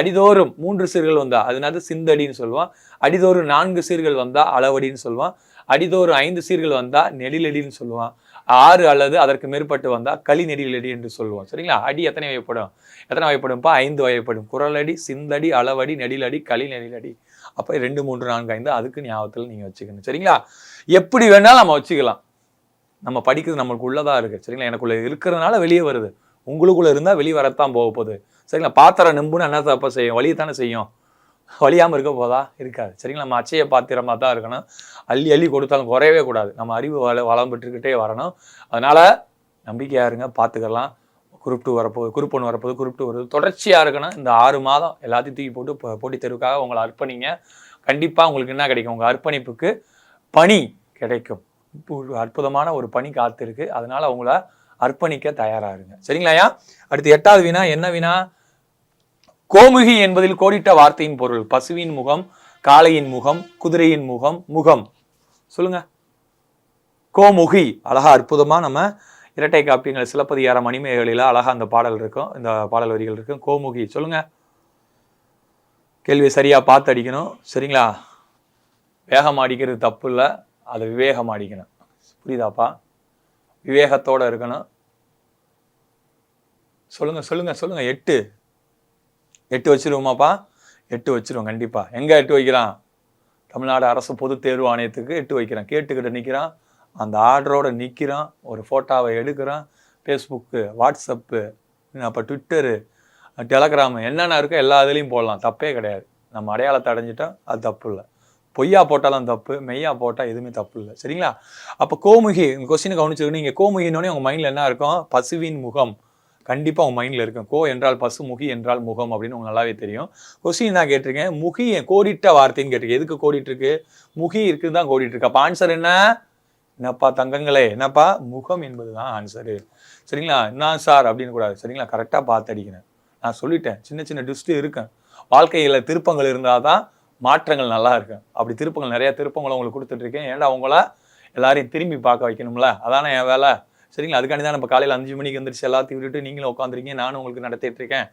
அடிதோறும் 3 சீர்கள் வந்தா அது என்னது? சிந்தடின்னு சொல்லுவான். அடிதோறும் 4 சீர்கள் வந்தா அளவடின்னு சொல்லுவான். அடிதோறும் 5 சீர்கள் வந்தா நெடிலடின்னு சொல்லுவான். 6 அல்லது அதற்கு மேற்பட்டு வந்தா களி நெடிலடி என்று சொல்லுவோம். சரிங்களா? அடி எத்தனை வகைப்படும்? 5 வகைப்படும். குரலடி, சிந்தடி, அளவடி, நெடிலடி, களி நெடிலடி. அப்ப 2, 3, 4, 5 அதுக்கு ஞாபகத்தில் நீங்க வச்சுக்கணும். சரிங்களா? எப்படி வேணாலும் நம்ம வச்சுக்கலாம். நம்ம படிக்கிறது நம்மளுக்கு உள்ளதா இருக்கு. சரிங்களா? எனக்குள்ள இருக்கிறதுனால வெளியே வருது. உங்களுக்குள்ள இருந்தா வெளியே வரத்தான் போக போகுது. சரிங்களா? பாத்திரம் நம்புன்னு என்ன தப்ப செய்யும்? வலியத்தானே செய்யும். வலியாமல் இருக்க போதா? இருக்காது. சரிங்களா? நம்ம அச்சய பாத்திரமாக தான் இருக்கணும். அள்ளி கொடுத்தாலும் குறையவே கூடாது. நம்ம அறிவு வளம் பெற்றுக்கிட்டே வரணும். அதனால நம்பிக்கையா இருங்க, பார்த்துக்கலாம். குரூப் 2 வரப்போகுது, குரூப் 1 வரப்போகுது, குரூப் 2 வருது. தொடர்ச்சியாக இருக்கணும். இந்த 6 மாதம் எல்லாத்தையும் தூக்கி போட்டு போட்டித் தேர்வுக்காக உங்களை அர்ப்பணிங்க. கண்டிப்பாக உங்களுக்கு என்ன கிடைக்கும்? உங்கள் அர்ப்பணிப்புக்கு பணி கிடைக்கும். ஒரு அற்புதமான ஒரு பணி காத்திருக்கு. அதனால உங்களை அர்ப்பணிக்க தயாராகுங்க. சரிங்களாயா? அடுத்து 8வது வினா. என்ன வினா? கோமுகி என்பதில் கோடிட்ட வார்த்தையின் பொருள். பசுவின் முகம், காளையின் முகம், குதிரையின் முகம், முகம். சொல்லுங்க. கோமுகி. அழகா அற்புதமா நம்ம இரட்டை காப்பியங்கள் சிலப்பதிகார மணிமேகலையில அழகா அந்த பாடல் இருக்கும், இந்த பாடல் வரிகள் இருக்கும். கோமுகி. சொல்லுங்க. கேள்வி சரியா பார்த்து அடிக்கணும். சரிங்களா? வேகம் அடிக்கிறது தப்பு இல்லை, அதை விவேகம் அடிக்கணும். புரியுதாப்பா? விவேகத்தோட இருக்கணும். சொல்லுங்க சொல்லுங்க சொல்லுங்க. 8 வச்சிருவோமாப்பா? 8 வச்சிருவோம் கண்டிப்பா. எங்க 8 வைக்கிறான்? தமிழ்நாடு அரசு பொது தேர்வு ஆணையத்துக்கு 8 வைக்கிறான். கேட்டுக்கிட்ட நிற்கிறான், அந்த ஆர்டரோட நிற்கிறான், ஒரு ஃபோட்டோவை எடுக்கிறான். ஃபேஸ்புக்கு, வாட்ஸ்அப்பு, அப்போ ட்விட்டரு, டெலகிராமு என்னென்ன இருக்கோ எல்லா இதுலேயும் போடலாம். தப்பே கிடையாது. நம்ம அடையாளத்தை அடைஞ்சிட்டோம், அது தப்பு இல்லை. பொய்யா போட்டாலும் தப்பு, மெய்யா போட்டால் எதுவுமே தப்பு இல்லை. சரிங்களா? அப்போ கோமுகி, உங்கள் கொஸ்டினை கவனிச்சுக்கணும். நீங்கள் கோமுகினோடனே உங்கள் மைண்டில் என்ன இருக்கும்? பசுவின் முகம் கண்டிப்பாக உங்கள் மைண்டில் இருக்கும். கோ என்றால் பசு, முகி என்றால் முகம் அப்படின்னு உங்களுக்கு நல்லாவே தெரியும். கொஸ்டின் நான் கேட்டிருக்கேன், முகி கோடிட்ட வார்த்தைன்னு கேட்டிருக்கேன். எதுக்கு கோடிட்டு இருக்கு? முகி இருக்குன்னு தான் கோடிட்டு இருக்கு. அப்போ ஆன்சர் என்ன? என்னப்பா தங்கங்களே, என்னப்பா? முகம் என்பது தான் ஆன்சரு. சரிங்களா? என்ன சார் அப்படின்னு கூடாது. சரிங்களா? கரெக்டாக பார்த்து அடிக்கணும். நான் சொல்லிட்டேன், சின்ன சின்ன டிஸ்ட்டு இருக்கும். வாழ்க்கையில் திருப்பங்கள் இருந்தால் தான் மாற்றங்கள் நல்லா இருக்கும். அப்படி திருப்பங்கள், நிறைய திருப்பங்களை உங்களுக்கு கொடுத்துட்ருக்கேன். ஏன்டா உங்களை எல்லாரையும் திரும்பி பார்க்க வைக்கணும்ல, அதானே என் வேலை. சரிங்களா? அதுக்காண்டி தான் நம்ம காலையில் 5 மணிக்கு வந்துருச்சு எல்லாத்தையும் விட்டுட்டு நீங்களும் உட்காந்துருக்கீங்க, நானும் உங்களுக்கு நடத்திட்டு இருக்கேன்.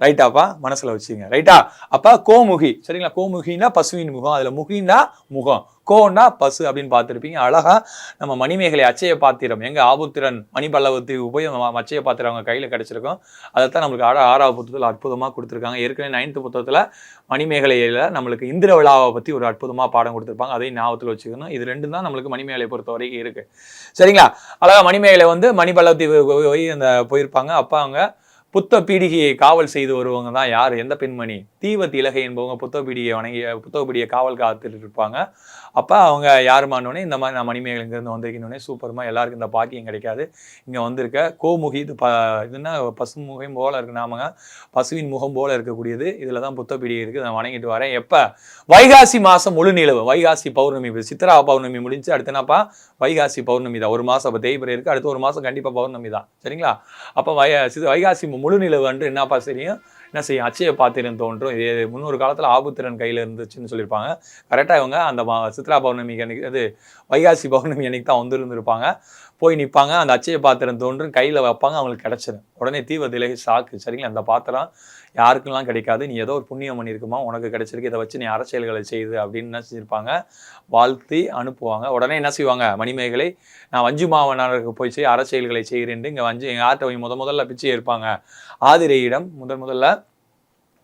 ரைட்டாப்பா? மனசுல வச்சுங்க. ரைட்டா? அப்ப கோமுகி. சரிங்களா? கோமுகின்னா பசுவின் முகம், அதுல முகின்னா முகம், கோன்னா பசு அப்படின்னு பார்த்துருப்பீங்க. அழகா நம்ம மணிமேகலை அச்சய பாத்திரம், எங்க ஆபுத்திரன் மணிபல்லவத்தை அச்சய பாத்திரம் அவங்க கையில கிடைச்சிருக்கோம். அதைத்தான் நம்மளுக்கு 6வது புத்தகத்தில் அற்புதமா கொடுத்துருக்காங்க. ஏற்கனவே 9th புத்தகத்துல மணிமேகலையில நம்மளுக்கு இந்திர விழாவை பத்தி ஒரு அற்புதமா பாடம் கொடுத்துருப்பாங்க. அதையும் ஞாபகத்தில் வச்சுக்கணும். இது 2 தான் நம்மளுக்கு மணிமேகலை பொறுத்த வரைக்கும் இருக்கு. சரிங்களா? அழகா மணிமேகலை மணிபல்லவத்தை அந்த போயிருப்பாங்க. அப்ப அவங்க புத்த பீடிகையை காவல் செய்து வருவங்க தான் யார்? எந்த பெண்மணி? தீவத் இலகை என்பவங்க புத்த பீடியை காவல் காத்துட்டு இருப்பாங்க. அப்போ அவங்க யாருமானோடனே இந்த மாதிரி நான் மணிமேகலை இங்கேருந்து வந்திருக்கணுன்னே சூப்பரமாக எல்லாருக்கும் இந்த பாக்கியம் கிடைக்காது. இங்கே வந்திருக்க கோமுகி, இது இதுன்னா பசு முகம் போல இருக்கு, நாமங்க பசுவின் முகம் போல இருக்கக்கூடியது. இதில் தான் புத்த பீடிகை இருக்குது. நான் வணங்கிட்டு வரேன். எப்போ? வைகாசி மாதம் முழு நிலவு, வைகாசி பௌர்ணமி, சித்ரா பௌர்ணமி முடிஞ்சு அடுத்து என்னப்பா? வைகாசி பௌர்ணமி தான். ஒரு மாதம் அப்போ தேய்பிரை இருக்குது, அடுத்து ஒரு மாதம் கண்டிப்பாக பௌர்ணமி தான். சரிங்களா? அப்போ வைகாசி முழு நிலவு அன்று என்னப்பா சரியும்? என்ன செய்யும்? அச்சய பாத்திரம் தோன்றும். இது முன்னொரு காலத்தில் ஆபுத்திரன் கையில் இருந்துச்சுன்னு சொல்லியிருப்பாங்க. கரெக்டாக இவங்க அந்த சித்ரா பௌர்ணமிக்கு அன்னைக்கு அது வைகாசி பௌர்ணமி அன்னைக்கு தான் வந்துருந்துருப்பாங்க. போய் நிற்பாங்க, அந்த அச்சய பாத்திரம் தோன்றும், கையில் வைப்பாங்க, அவங்களுக்கு கிடச்சிடும். உடனே தீவதிலகை ஷாக்கு, சரிங்களா, அந்த பாத்திரம் யாருக்கெல்லாம் கிடைக்காது, நீ ஏதோ ஒரு புண்ணியம் பண்ணியிருக்குமா, உனக்கு கிடைச்சிருக்கு, இதை வச்சு நீ அரசியல்களை செய்யுது அப்படின்னு என்ன செஞ்சிருப்பாங்க, வாழ்த்தி அனுப்புவாங்க. உடனே என்ன செய்வாங்க, மணிமேகலை நான் வஞ்சி மாவனருக்கு போய் அரசியல்களை செய்கிறேன், இங்கே எங்கள் ஆட்டை முதல்ல பிச்சை ஏற்பாங்க. ஆதிரையிடம் முதல்ல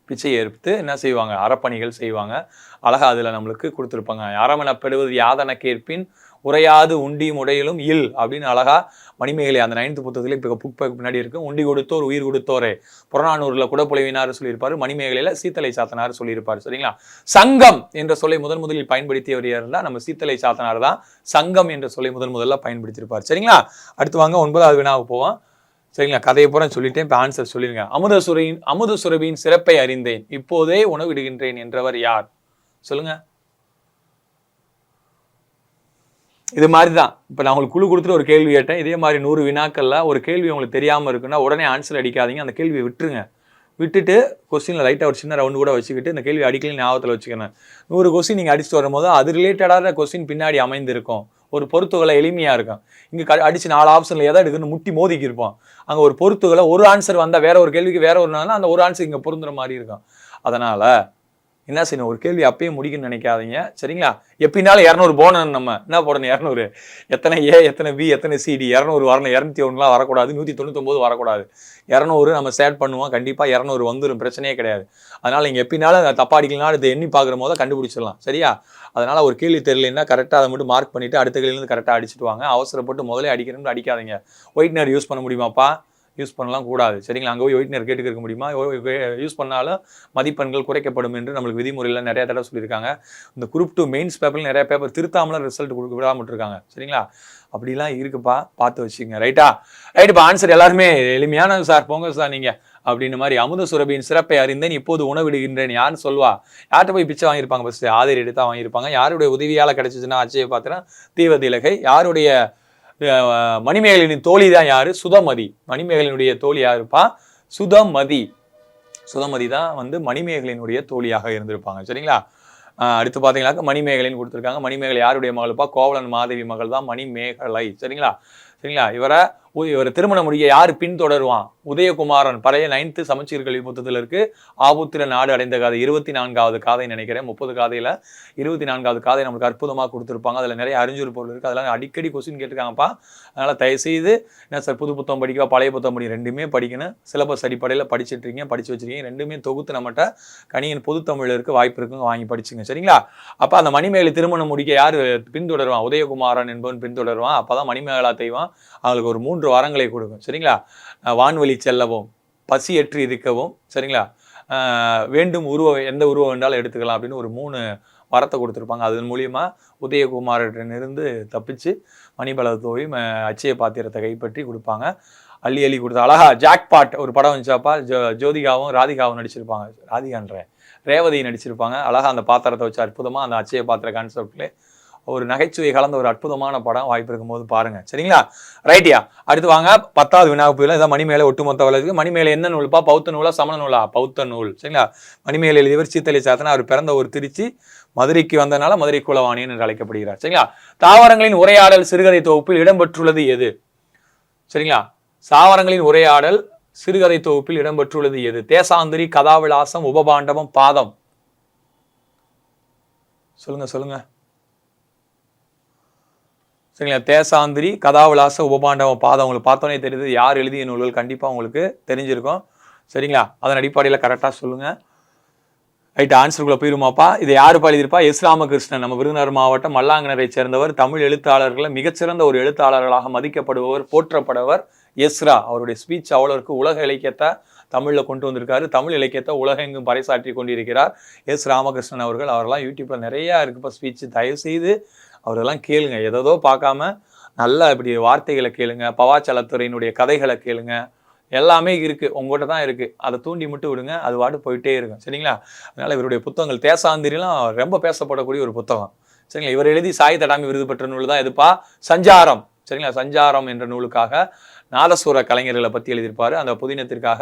பிச்சை ஏற்பு என்ன செய்வாங்க, அறப்பணிகள் செய்வாங்க. அழகா அதில் நம்மளுக்கு கொடுத்துருப்பாங்க. அரவணப்படுவது யாதன கேட்பின் உரையாது உண்டியும் உடையிலும் இல் அப்படின்னு அழகா மணிமேகலை அந்த 9th புத்தகத்துல இப்போ புக் பின்னாடி இருக்கு. உண்டி கொடுத்தோர் உயிர் கொடுத்தோரே, புறநானூறுல குடப்புலவினார் சொல்லியிருப்பாரு, மணிமேகலையில சீத்தலை சாத்தனார் சொல்லியிருப்பாரு. சரிங்களா, சங்கம் என்ற சொல்லை முதலில் பயன்படுத்தியவர் இருந்தா நம்ம சீத்தலை சாத்தனார் தான் சங்கம் என்ற சொல்லை முதல்ல பயன்படுத்தியிருப்பார். சரிங்களா, அடுத்து வாங்க 9வது வினாவுக்கு போவோம். சரிங்களா, கதையை பூரா சொல்லிட்டேன், இப்போ ஆன்சர் சொல்லிருங்க. அமுத சுரபியின் சிறப்பை அறிந்தேன், இப்போதே உணவிடுகின்றேன் என்றவர் யார்? சொல்லுங்க. இது மாதிரி தான் இப்போ நான் உங்களுக்கு குழு கொடுத்துட்டு ஒரு கேள்வி கேட்டேன். இதே மாதிரி 100 வினாக்கள்ல ஒரு கேள்வி உங்களுக்கு தெரியாமல் இருக்குன்னா உடனே ஆன்சர் அடிக்காதீங்க, அந்த கேள்வியை விட்டுருங்க. விட்டுட்டு கொஸ்டினில் லைட்டாக ஒரு சின்ன ரவுண்டு கூட வச்சுக்கிட்டு இந்த கேள்வி அடிக்கலைன்னு ஞாபகத்தில் வச்சுக்கணும். 100 கொஸ்டின் நீங்கள் அடிச்சுட்டு வரும்போது அது ரிலேட்டடான கொஸ்டின் பின்னாடி அமைந்திருக்கும். ஒரு பொறுத்துகளை எளிமையாக இருக்கும். இங்கே அடிச்சு 4 ஆப்ஷனில் எதை எடுக்கணும் முட்டி மோதிக்கி இருப்போம். அங்கே ஒரு பொறுத்துகளை ஒரு ஆன்சர் வந்தால் வேற ஒரு கேள்விக்கு வேற ஒரு நாள் அந்த ஒரு ஆன்சர் இங்கே பொருந்துற மாதிரி இருக்கும். அதனால் என்ன செய்யணும், ஒரு கேள்வி அப்பயே முடிக்கணும்னு நினைக்காதீங்க. சரிங்களா, எப்படினாலும் 200 போனோம், நம்ம என்ன போடணும், 200 எத்தனை ஏ எத்தனை பி எத்தனை சிடி 200 வரணும். 201 வரக்கூடாது, 199 வரக்கூடாது. 200 நம்ம சேட் பண்ணுவோம், கண்டிப்பாக 200 வந்துடும், பிரச்சனையே கிடையாது. அதனால் நீங்கள் எப்படினாலும் தப்பா அடிக்கலாம், இதை எண்ணி பார்க்குற போது கண்டுபிடிச்சிடலாம். சரியா, அதனால் ஒரு கேள்வி தெரியலன்னா கரெக்டாக அதை மட்டும் மார்க் பண்ணிவிட்டு அடுத்த கேள்வியிலேருந்து கரெக்டாக அடிச்சுட்டு வாங்க. அவசரப்பட்டு முதலே அடிக்கணும்னு அடிக்காதீங்க. ஒயிட்னர் யூஸ் பண்ண முடியுமாப்பா, யூஸ் பண்ணலாம் கூடாது. சரிங்களா, அங்கே போய் ஒயிட்னர் கேட்டுக்க முடியுமா, யூஸ் பண்ணாலும் மதிப்பெண்கள் குறைக்கப்படும் என்று நம்மளுக்கு விதிமுறையில் நிறைய தடவை சொல்லியிருக்காங்க. இந்த குரூப் 2 மெயின்ஸ் பேப்பரில் நிறைய பேப்பர் திருத்தாமலாம் ரிசல்ட் கொடுக்க விடாமல் இருக்காங்க. சரிங்களா, அப்படிலாம் இருக்குப்பா, பார்த்து வச்சுங்க. ரைட்டா, ரைட்டுப்பா. ஆன்சர் எல்லாருமே எளிமையான சார், போங்க சார் நீங்கள் அப்படின்னு மாதிரி. அமுத சுரபியின் சிறப்பை அறிந்தேன், இப்போது உணவிடுகின்றேன் யாருன்னு சொல்வா? யார்கிட்ட போய் பிச்சை வாங்கியிருப்பாங்க? ஃபஸ்ட்டு ஆதிரி எடுத்தா வாங்கியிருப்பாங்க. யாருடைய உதவியால் கிடைச்சிச்சுன்னா அச்சய பாத்திரம் தீவதிலகை. யாருடைய மணிமேகலின் தோழி தான் யாரு? சுதமதி. மணிமேகலினுடைய தோழி யாருப்பா? சுதமதி. சுதமதி தான் மணிமேகலினுடைய தோழியாக இருந்திருப்பாங்க. சரிங்களா, அடுத்து பார்த்தீங்கன்னாக்க மணிமேகலைன்னு கொடுத்துருக்காங்க. மணிமேகலை யாருடைய மகள்ப்பா? கோவலன் மாதவி மகள் தான் மணிமேகலை. சரிங்களா, இவர் திருமணம் முடிய யார் பின்தொடருவான்? உதயகுமாரன். பழைய 9th சமச்சீர் கல்வி புத்தகத்தில் இருக்கு. ஆபுத்திர நாடு அடைந்த காதை 24வது காதை நினைக்கிறேன். 30 காதையில 24வது காதை நம்மளுக்கு அற்புதமாக கொடுத்துருப்பாங்க. அதில் நிறைய அறிஞர் பொருள் இருக்கு. அதெல்லாம் அடிக்கடி கொஸ்டின் கேட்டிருக்காங்கப்பா. அதனால தயவுசெய்து என்ன சார், புது புத்தகம் படிக்கவா பழைய புத்தகம் படிக்க, ரெண்டுமே படிக்கணும். சிலபஸ் அடிப்படையில் படிச்சுட்டு இருக்கீங்க, படிச்சு வச்சிருக்கீங்க. ரெண்டுமே தொகுத்து நம்மகிட்ட கணியன் பொது தமிழ் இருக்கு, வாய்ப்பு இருக்குங்க, வாங்கி படிச்சுங்க. சரிங்களா, அப்போ அந்த மணிமேகலை திருமணம் முடிக்க யார் பின்தொடருவான்? உதயகுமாரன் என்பவன் பின்தொடருவான். அப்போதான் மணிமேகலா தெய்வம் அவங்களுக்கு ஒரு 3 வரங்களை கொடுக்கும். சரிங்களா, வான்வழி செல்லவும், பசியற்று இருக்கவும், சரிங்களா, வேண்டும் எந்த உருவம் வேண்டாலும் எடுத்துக்கலாம் அப்படின்னு ஒரு 3 வரத்தை கொடுத்துருப்பாங்க. அதன் மூலியமா உதயகுமாரிடமிருந்து தப்பிச்சு மணிபல தோவி அச்சய பாத்திரத்தை கைப்பற்றி கொடுப்பாங்க. அள்ளி கொடுத்த அழகா ஜாக்பாட் ஒரு படம் வந்துச்சாப்பா. ஜோதிகாவும் ராதிகாவும் நடிச்சிருப்பாங்க. ராதிகான்றேன், ரேவதி நடிச்சிருப்பாங்க. அழகா அந்த பாத்திரத்தை வச்சு அற்புதமா அந்த அச்சய பாத்திர கான்செப்ட்ல ஒரு நகைச்சுவை கலந்த ஒரு அற்புதமான படம். வாய்ப்பு இருக்கும்போது பாருங்க. சரிங்களா, ரைட்டியா. அடுத்து வாங்க 10வது வினாவுக்கு போயில. இதான் மணிமேகலை ஒட்டுமொத்த வளர்ச்சி. மணிமேகலை என்ன நூல்ப்பா? பௌத்த நூலா சமண நூலா? பௌத்த நூல். சரிங்களா, மணிமேகலை எழுதியவர் சீத்தலை சாத்தனா. அவர் பிறந்த ஒரு திருச்சி, மதுரைக்கு வந்தனால மதுரை குலவாணியன் என்று அழைக்கப்படுகிறார். சரிங்களா, தாவரங்களின் உரையாடல் சிறுகதை தொகுப்பில் இடம்பெற்றுள்ளது எது? சரிங்களா, தாவரங்களின் உரையாடல் சிறுகதை தொகுப்பில் இடம்பெற்றுள்ளது எது? தேசாந்திரி, கதாவிலாசம், உபபாண்டவம், பாதம். சொல்லுங்க. சரிங்களா, தேசாந்திரி, கதாவிலாச, உபபாண்டவம், பாதம். உங்களுக்கு பார்த்தோன்னே தெரியுது யார் எழுதிய நூல்கள், கண்டிப்பாக உங்களுக்கு தெரிஞ்சிருக்கும். சரிங்களா, அதன் அடிப்படையில் கரெக்டாக சொல்லுங்கள். ரைட், ஆன்சருக்குள்ளே போயிருமாப்பா. இதை யாருப்பா எழுதியிருப்பா? எஸ் ராமகிருஷ்ணன். நம்ம விருதுநகர் மாவட்டம் மல்லாங்கனரை சேர்ந்தவர். தமிழ் எழுத்தாளர்களை மிகச்சிறந்த ஒரு எழுத்தாளர்களாக மதிக்கப்படுபவர், போற்றப்படுவர் எஸ்ரா. அவருடைய ஸ்பீச் அவ்வளோ இருக்கு. உலக இலக்கியத்தை தமிழில் கொண்டு வந்திருக்காரு. தமிழ் இலக்கியத்தை உலகெங்கும் பறைசாற்றி கொண்டிருக்கிறார் எஸ் ராமகிருஷ்ணன் அவர்கள். அவரெல்லாம் யூடியூப்பில் நிறையா இருக்குப்பா ஸ்பீச். தயவுசெய்து அவரெல்லாம் கேளுங்க. ஏதோ பார்க்காம நல்லா இப்படி வார்த்தைகளை கேளுங்க. பவாச்சலத்துறையினுடைய கதைகளை கேளுங்க. எல்லாமே இருக்குது, உங்கள்கிட்ட தான் இருக்குது. அதை தூண்டி மட்டும் விடுங்க, அது வாட்டு போயிட்டே இருக்கும். சரிங்களா, அதனால் இவருடைய புத்தகங்கள் தேசாந்திரிலாம் ரொம்ப பேசப்படக்கூடிய ஒரு புத்தகம். சரிங்களா, இவர் எழுதி சாய் தடாமி விருது பெற்ற நூல் தான் எதுப்பா? சஞ்சாரம். சரிங்களா, சஞ்சாரம் என்ற நூலுக்காக நாதஸ்வர கலைஞர்களை பற்றி எழுதியிருப்பாரு. அந்த புதினத்திற்காக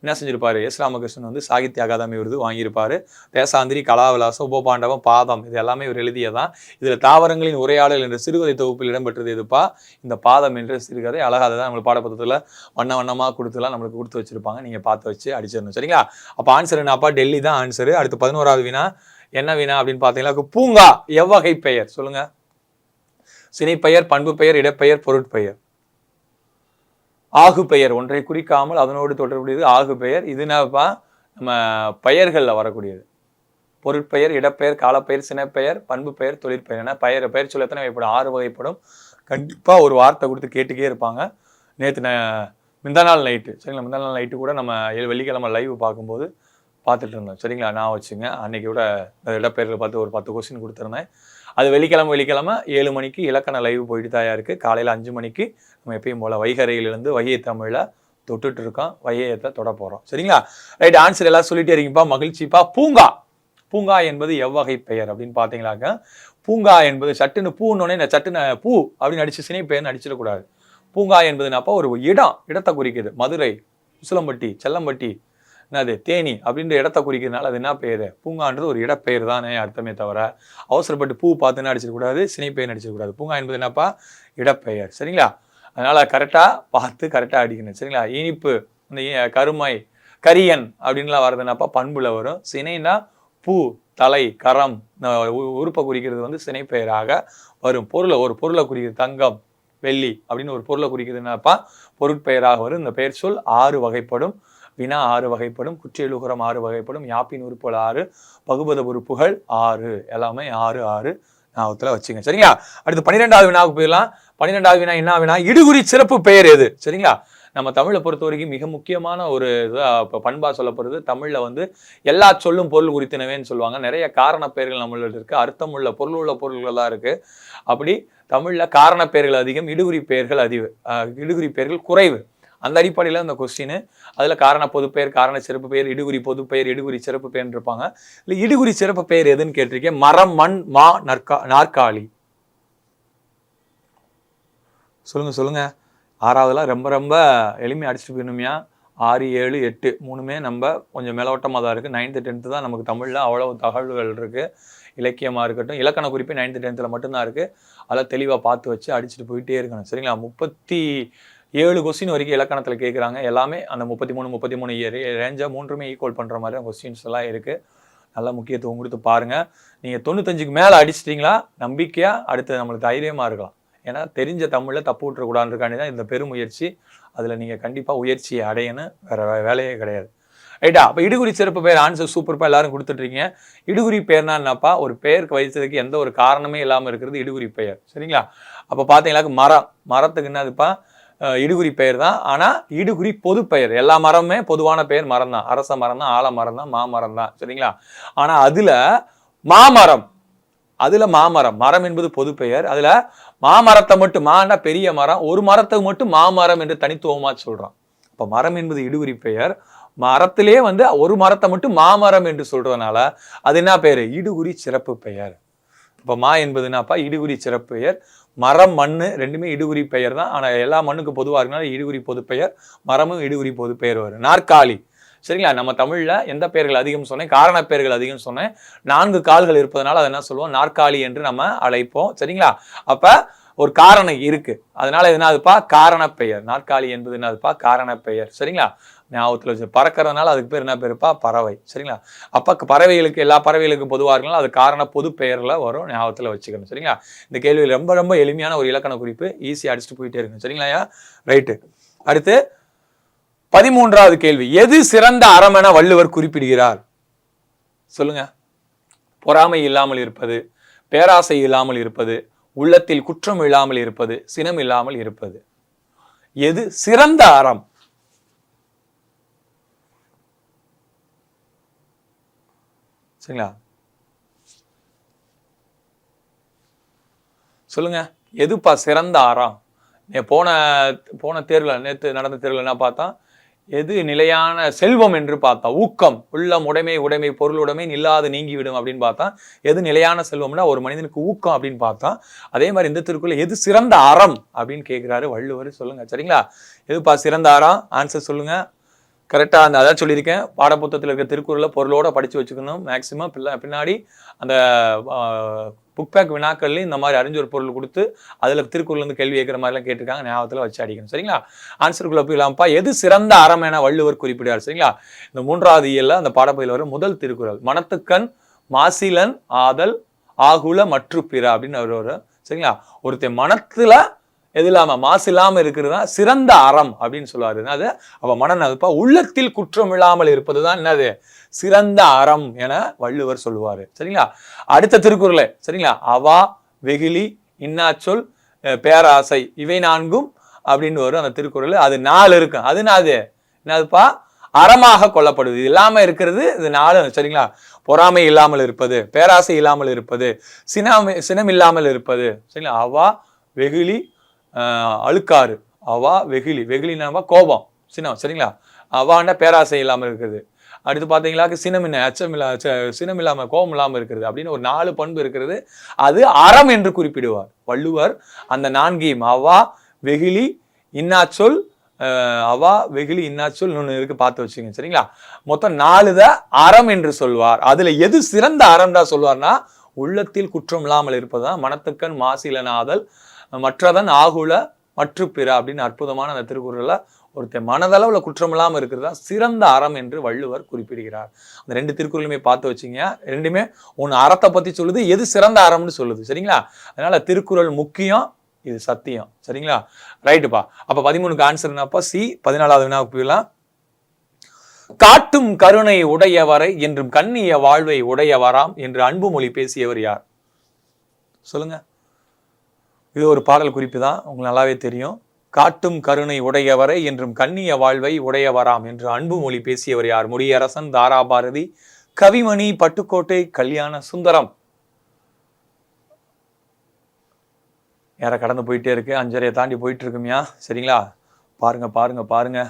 என்ன செஞ்சிருப்பாரு, எஸ் ராமகிருஷ்ணன் வந்து சாகித்ய அகாதமி விருது வாங்கியிருப்பாரு. தேசாந்திரி, கலாவிலாசம், உபபாண்டவம், பாதம் இது எல்லாமே இவர் எழுதியதான். இதில் தாவரங்களின் உரையாடல் என்ற சிறுகதை தொகுப்பில் இடம்பெற்றது எதுப்பா, இந்த பாதம் என்ற சிறுகதை. அழகாக தான் நம்மளுக்கு பாடப்புத்தகத்தில் வண்ண வண்ணமாக கொடுத்துலாம் நம்மளுக்கு கொடுத்து வச்சிருப்பாங்க. நீங்கள் பார்த்து வச்சு அடிச்சிடணும். சரிங்களா? அப்போ ஆன்சர் என்னப்பா, டெல்லி தான் ஆன்சரு. அடுத்து 11வது வினா என்ன வினா அப்படின்னு பார்த்தீங்கன்னா, பூங்கா எவ்வகை பெயர் சொல்லுங்க. சினைப்பெயர், பண்பு பெயர், இடப்பெயர், பொருட்பெயர். ஆகு பெயர் ஒன்றை குறிக்காமல் அதனோடு தொடர்புடையது ஆகு பெயர். இதுனாப்பா நம்ம பெயர்களில் வரக்கூடியது. பொருட்பெயர், இடப்பெயர், காலப்பெயர், சினைப்பெயர், பண்பு பெயர், தொழிற்பெயர். ஏன்னா பெயர் சொல்ல எத்தனை வகைப்படும், 6 வகைப்படும். கண்டிப்பாக ஒரு வார்த்தை கொடுத்து கேட்டுக்கே இருப்பாங்க. நேற்று முந்தா நாள் நைட்டு, சரிங்களா, முந்தா நாள் நைட்டு கூட நம்ம வெள்ளிக்கிழமை லைவ் பார்க்கும்போது பார்த்துட்டு இருந்தோம். சரிங்களா, நான் வச்சுங்க அன்னைக்கு கூட இடப்பெயர்கள் பார்த்து ஒரு 10 கொஸ்டின் கொடுத்துருந்தேன். அது வெள்ளிக்கிழமை 7 மணிக்கு இலக்கண லைவ் போயிட்டு தாயா இருக்குது. காலையில் 5 மணிக்கு நம்ம எப்பயும் போல் வைகரையிலிருந்து வைகை தமிழில் தொட்டுட்டு இருக்கோம். வைகையத்தை தொட போகிறோம். சரிங்களா? ரைட், ஆன்சர் எல்லாம் சொல்லிட்டே இருக்கீங்கப்பா, மகிழ்ச்சிப்பா. பூங்கா, பூங்கா என்பது எவ்வகை பெயர் அப்படின்னு பார்த்தீங்களாக்க, பூங்கா என்பது சட்டுன்னு பூன்னொன்னே சட்டுன்னு பூ அப்படின்னு அடிச்சு சினை பெயர்னு அடிச்சிடக்கூடாது. பூங்கா என்பதுனாப்பா ஒரு இடத்தை குறிக்குது. மதுரை, உசிலம்பட்டி, செல்லம்பட்டி, என்னது தேனி அப்படின்ற இடத்த குறிக்கிறதுனால அது என்ன பெயர், பூங்கான்றது ஒரு இடப்பெயர் தானே அர்த்தமே தவிர அவசரப்பட்டு பூ பார்த்துன்னு அடிச்சிடக்கூடாது, சினை பெயர் அடிச்சிடக்கூடாது. பூங்கா என்பது என்னப்பா, இடப்பெயர். சரிங்களா? அதனால கரெக்டாக பார்த்து கரெக்டாக அடிக்கணும். சரிங்களா? இனிப்பு, இந்த கருமை, கரியன் அப்படின்லாம் வர்றதுனாப்பா பண்புல வரும். சினைனா பூ, தலை, கரம் உறுப்பை குறிக்கிறது வந்து சினை பெயராக வரும். ஒரு பொருளை குறிக்கிறது, தங்கம், வெள்ளி அப்படின்னு ஒரு பொருளை குறிக்கிறதுனாப்பா பொருட்பெயராக வரும். இந்த பெயர் சொல் 6 வகைப்படும். வினா 6 வகைப்படும். குற்றியலுகரம் 6 வகைப்படும். யாப்பின் உறுப்புகள் 6, பகுபத உறுப்புகள் 6, எல்லாமே 6 ஞாபகத்தில் வச்சுங்க. சரிங்களா? அடுத்து 12வது வினாவுக்கு போயிடலாம். 12வது வினா என்ன வினா, இடுகுறி சிறப்பு பெயர் எது? சரிங்களா? நம்ம தமிழை பொறுத்த வரைக்கும் மிக முக்கியமான ஒரு பண்பா சொல்லப்படுறது, தமிழ்ல வந்து எல்லா சொல்லும் பொருள் குறித்தினவேன்னு சொல்லுவாங்க. நிறைய காரண பெயர்கள் நம்மள்ட்ட இருக்கு, அர்த்தம் உள்ள பொருள் உள்ள பொருள்கள் தான் இருக்கு. அப்படி தமிழ்ல காரண பெயர்கள் அதிகம், இடுகுறி பெயர்கள் குறைவு. அந்த அடிப்படையில் அந்த கொஸ்டின் அதில் காரண பொதுப்பெயர், காரண சிறப்பு பெயர், இடுகுறி பொதுப்பெயர், இடுகுறி சிறப்பு பெயர் இருப்பாங்க. இல்லை இடுகுறி சிறப்பு பெயர் எதுன்னு கேட்டிருக்கேன். மரம், மண், மா, நாற்காலி. சொல்லுங்க. 6வதுலாம் ரொம்ப ரொம்ப எளிமையாக அடிச்சுட்டு போயிடணுமையா. 6, 7, 8 3மே நம்ம கொஞ்சம் மேலோட்டமாக தான் இருக்குது. 9th 10th தான் நமக்கு தமிழில் அவ்வளவு தகவல்கள் இருக்குது. இலக்கியமாக இருக்கட்டும், இலக்கண குறிப்பு 9th 10th மட்டும்தான் இருக்குது. அதெல்லாம் தெளிவாக பார்த்து வச்சு அடிச்சுட்டு போயிட்டே இருக்கணும். சரிங்களா? 37 கொஸ்டின் வரைக்கும் இலக்கணத்தில் கேட்குறாங்க. எல்லாமே அந்த 33 ரேஞ்சாக 3மே ஈக்குவல் பண்ணுற மாதிரி தான் கொஸ்டின்ஸ் எல்லாம் இருக்குது. நல்லா முக்கியத்துவம் கொடுத்து பாருங்கள். நீங்கள் 95க்கு மேலே அடிச்சிட்டிங்களா நம்பிக்கையாக அடுத்து நம்மளுக்கு தைரியமாக இருக்கலாம். ஏன்னா தெரிஞ்ச தமிழில் தப்பு விட்டுறக்கூடாதுக்காண்டி தான் இந்த பெருமுயற்சி. அதில் நீங்கள் கண்டிப்பாக உயர்ச்சியை அடையணும், வேறு வேலையே கிடையாது. ரைட்டா? அப்போ இடுகுறி சிறப்பு பெயர் ஆன்சர் சூப்பர்ப்பா, எல்லாரும் கொடுத்துட்ருக்கீங்க. இடுகுறி பெயர்னா என்னப்பா, ஒரு பெயருக்கு வைத்ததுக்கு எந்த ஒரு காரணமே இல்லாமல் இருக்கிறது இடுகுறி பெயர். சரிங்களா? அப்போ பார்த்தீங்கன்னாக்க மரத்துக்கு என்னதுப்பா, இடுகுறி பெயர் தான். ஆனால் இடுகுறி பொது பெயர். எல்லா மரமுமே பொதுவான பெயர் மரம் தான். அரச மரம் தான், ஆலமரம் தான், மாமரம் தான். சரிங்களா? ஆனால் அதில் மாமரம் மரம் என்பது பொது பெயர். அதில் மாமரத்தை மட்டும், மானா பெரிய மரம், ஒரு மரத்துக்கு மட்டும் மாமரம் என்று தனித்துவமா சொல்றான். அப்போ மரம் என்பது இடுகுறி பெயர். மரத்திலே வந்து ஒரு மரத்தை மட்டும் மாமரம் என்று சொல்றதுனால அது என்ன பெயர், இடுகுறி சிறப்பு பெயர். இப்போ மா என்பதுனாப்பா இடுகுறி சிறப்பு பெயர். மரம், மண் ரெண்டுமே இடுகுறி பெயர் தான். ஆனால் எல்லா மண்ணுக்கு பொதுவாக இருக்கனால இடுகுறி பொது பெயர், மரமும் இடுகுறி பொது பெயர் வரும். நாற்காலி. சரிங்களா? நம்ம தமிழில் எந்த பெயர்கள் அதிகம் சொன்னேன், காரண பெயர்கள் அதிகம் சொன்னேன். 4 கால்கள் இருப்பதனால அதை என்ன சொல்லுவோம், நாற்காலி என்று நம்ம அழைப்போம். சரிங்களா? அப்போ ஒரு காரணம் இருக்கு, அதனால என்னதுப்பா, காரண பெயர். நாற்காலி என்பது என்னதுப்பா, காரண பெயர். சரிங்களா? ஞாபகத்தில் வச்சு. பறக்கிறதுனால அதுக்கு பேர் என்ன பேருப்பா, பறவை. சரிங்களா? அப்போ பறவைகளுக்கு, எல்லா பறவைகளுக்கும் பொதுவாக இருக்கலாம், அது காரண பொது பெயரில் வரும், ஞாபகத்தில் வச்சுக்கணும். சரிங்களா? இந்த கேள்வி ரொம்ப ரொம்ப எளிமையான ஒரு இலக்கண குறிப்பு, ஈஸியாக அடிச்சுட்டு போயிட்டே இருக்கணும். சரிங்களா? ரைட்டு. அடுத்து 13வது கேள்வி, எது சிறந்த அறம் என வள்ளுவர் குறிப்பிடுகிறார்? சொல்லுங்க. பொறாமை இல்லாமல் இருப்பது, பேராசை இல்லாமல் இருப்பது, உள்ளத்தில் குற்றம் இல்லாமல் இருப்பது, சினம் இல்லாமல் இருப்பது. எது சிறந்த அறம்? சரிங்களா? சொல்லுங்க. எதுப்பா சிறந்த அறம்? போன தேர்வில், நேற்று நடந்த தேர்வில் என்ன பார்த்தா, எது நிலையான செல்வம் என்று பார்த்தா, ஊக்கம், உள்ளம், உடைமை, பொருளுடைமை நில்லாது நீங்கிவிடும் அப்படின்னு பார்த்தா, எது நிலையான செல்வம்னா ஒரு மனிதனுக்கு ஊக்கம் அப்படின்னு பார்த்தா, அதே மாதிரி இந்த திருக்குறள் எது சிறந்த அறம் அப்படின்னு கேட்கிறாரு வள்ளுவர். சொல்லுங்க சரிங்களா? எதுப்பா சிறந்த அறம்? ஆன்சர் சொல்லுங்க. கரெக்டாக அந்த அதான் சொல்லியிருக்கேன், பாடப்புத்தகத்தில் இருக்க திருக்குறளை பொருளோட படித்து வச்சுக்கணும். மேக்சிமம் பின்னாடி அந்த புக் பேக் வினாக்கள்லையும் இந்த மாதிரி அறிஞ்சொரு பொருள் கொடுத்து அதில் திருக்குறள் கேள்வி கேட்குற மாதிரிலாம் கேட்டிருக்காங்க. ஞாபகத்தில் வச்சு அடிக்கணும். சரிங்களா? ஆன்சருக்குள்ள போயிடலாம்ப்பா. எது சிறந்த அறம் என வள்ளுவர் குறிப்பிடுவார்? சரிங்களா? இந்த 3வது இயல்ல அந்த பாடப்பகுதியில் வரும் முதல் திருக்குறள், மனத்துக்கண் மாசிலன் ஆதல் ஆகுல மற்று பிற அப்படின்னு அவர் வரும். சரிங்களா? ஒருத்தர் மனத்துல எது இல்லாம மாசு இல்லாம இருக்கிறது தான் சிறந்த அறம் அப்படின்னு சொல்லுவாரு. அது அவ மனநலப்பா உள்ளத்தில் குற்றம் இல்லாமல் இருப்பதுதான் என்னது சிறந்த அறம் என வள்ளுவர் சொல்லுவாரு. சரிங்களா? அடுத்த திருக்குறளை சரிங்களா, அவா வெகுளி இன்னாச்சொல் பேராசை இவை 4ம் அப்படின்னு வரும் அந்த திருக்குறள். அது 4 இருக்கும். அது என்னதுப்பா? அறமாக கொள்ளப்படுது. இது இல்லாம இருக்கிறது இது 4. சரிங்களா? பொறாமை இல்லாமல் இருப்பது, பேராசை இல்லாமல் இருப்பது, சினம் இல்லாமல் இருப்பது. சரிங்களா? அவா வெகுளி அழுக்காறு, அவா வெகுளி, வெகுளினா கோபம் சினம். சரிங்களா? அவாண்ட பேராசை இல்லாமல் இருக்கிறது. அடுத்து பார்த்தீங்களா சினமின்ன அச்சம் சினம் இல்லாமல் கோபம் இல்லாமல் இருக்கிறது அப்படின்னு ஒரு 4 பண்பு இருக்கிறது. அது அறம் என்று குறிப்பிடுவார் வள்ளுவர். அந்த 4 அவா வெகுளி இன்னாச்சொல், அவா வெகுளி இன்னாச்சொல் இன்னொன்று இருக்கு, பார்த்து வச்சுங்க. சரிங்களா? மொத்தம் 4 தான் அறம் என்று சொல்வார். அதுல எது சிறந்த அறம் தான் சொல்வார்னா, உள்ளத்தில் குற்றம் இல்லாமல் இருப்பதுதான் மனத்துக்கண் மாசிலனாதல் மற்றதன் ஆகுல மற்று பிற அப்படின்னு அற்புதமான அந்த திருக்குறள்ல ஒருத்தர் மனதளவுல குற்றம் இல்லாமல் இருக்கிறது தான் சிறந்த அறம் என்று வள்ளுவர் குறிப்பிடுகிறார். அந்த 2 திருக்குறளுமே பார்த்து வச்சுங்க. ரெண்டுமே ஒன்று அறத்தை பத்தி சொல்லுது, எது சிறந்த அறம்னு சொல்லுது. சரிங்களா? அதனால திருக்குறள் முக்கியம், இது சத்தியம். சரிங்களா? ரைட்டுப்பா. அப்ப 13க்கு ஆன்சர் என்னப்பா? சி. 14வது வினாவுக்கு போயிடலாம். காட்டும் கருணை உடையவரை என்றும் கண்ணிய வாழ்வை உடையவராம் என்று அன்பு மொழி பேசியவர் யார்? சொல்லுங்க. இது ஒரு பாடல் குறிப்பு தான், உங்களுக்கு நல்லாவே தெரியும். காட்டும் கருணை உடையவரை என்றும் கண்ணிய வாழ்வை உடையவராம் என்று அன்பு மொழி பேசியவர் யார்? முடியரசன், தாராபாரதி, கவிமணி, பட்டுக்கோட்டை, கல்யாண சுந்தரம். யார கடந்து போயிட்டே இருக்கு, 5:30 தாண்டி போயிட்டு இருக்குமியா. சரிங்களா? பாருங்க பாருங்க பாருங்க.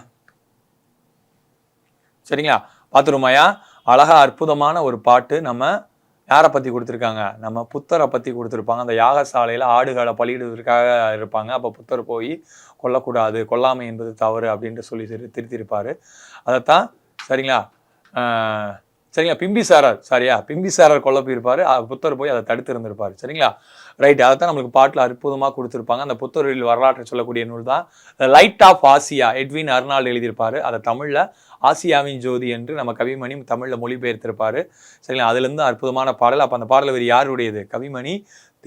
சரிங்களா? பார்த்துருமாயா? அழகா அற்புதமான ஒரு பாட்டு. நம்ம யாரை பத்தி கொடுத்துருக்காங்க? நம்ம புத்தரை பத்தி கொடுத்துருப்பாங்க. அந்த யாகசாலையில ஆடுகளை பலியிடுவதற்காக இருப்பாங்க. அப்ப புத்தர் போய் கொல்லக்கூடாது, கொல்லாமை என்பது தவறு அப்படின்ட்டு சொல்லி திருத்திருப்பாரு. அதைத்தான் சரிங்களா சரிங்களா பிம்பிசாரர் கொல்ல போயிருப்பாரு. புத்தர் போய் அதை தடுத்து இருந்திருப்பாரு. சரிங்களா? ரைட். அதைத்தான் நம்மளுக்கு பாட்டில் அற்புதமா கொடுத்துருப்பாங்க. அந்த புத்தரில் வரலாற்றை சொல்லக்கூடிய நூல் தான் Light of Asia, Edwin Arnold எழுதியிருப்பாரு. அதை தமிழ்ல ஆசியாவின் ஜோதி என்று நம்ம கவிமணி தமிழ்ல மொழிபெயர்த்திருப்பாரு. சரிங்களா? அதுல இருந்து அற்புதமான பாடல். அப்ப அந்த பாடல் வேறு யாருடையது? கவிமணி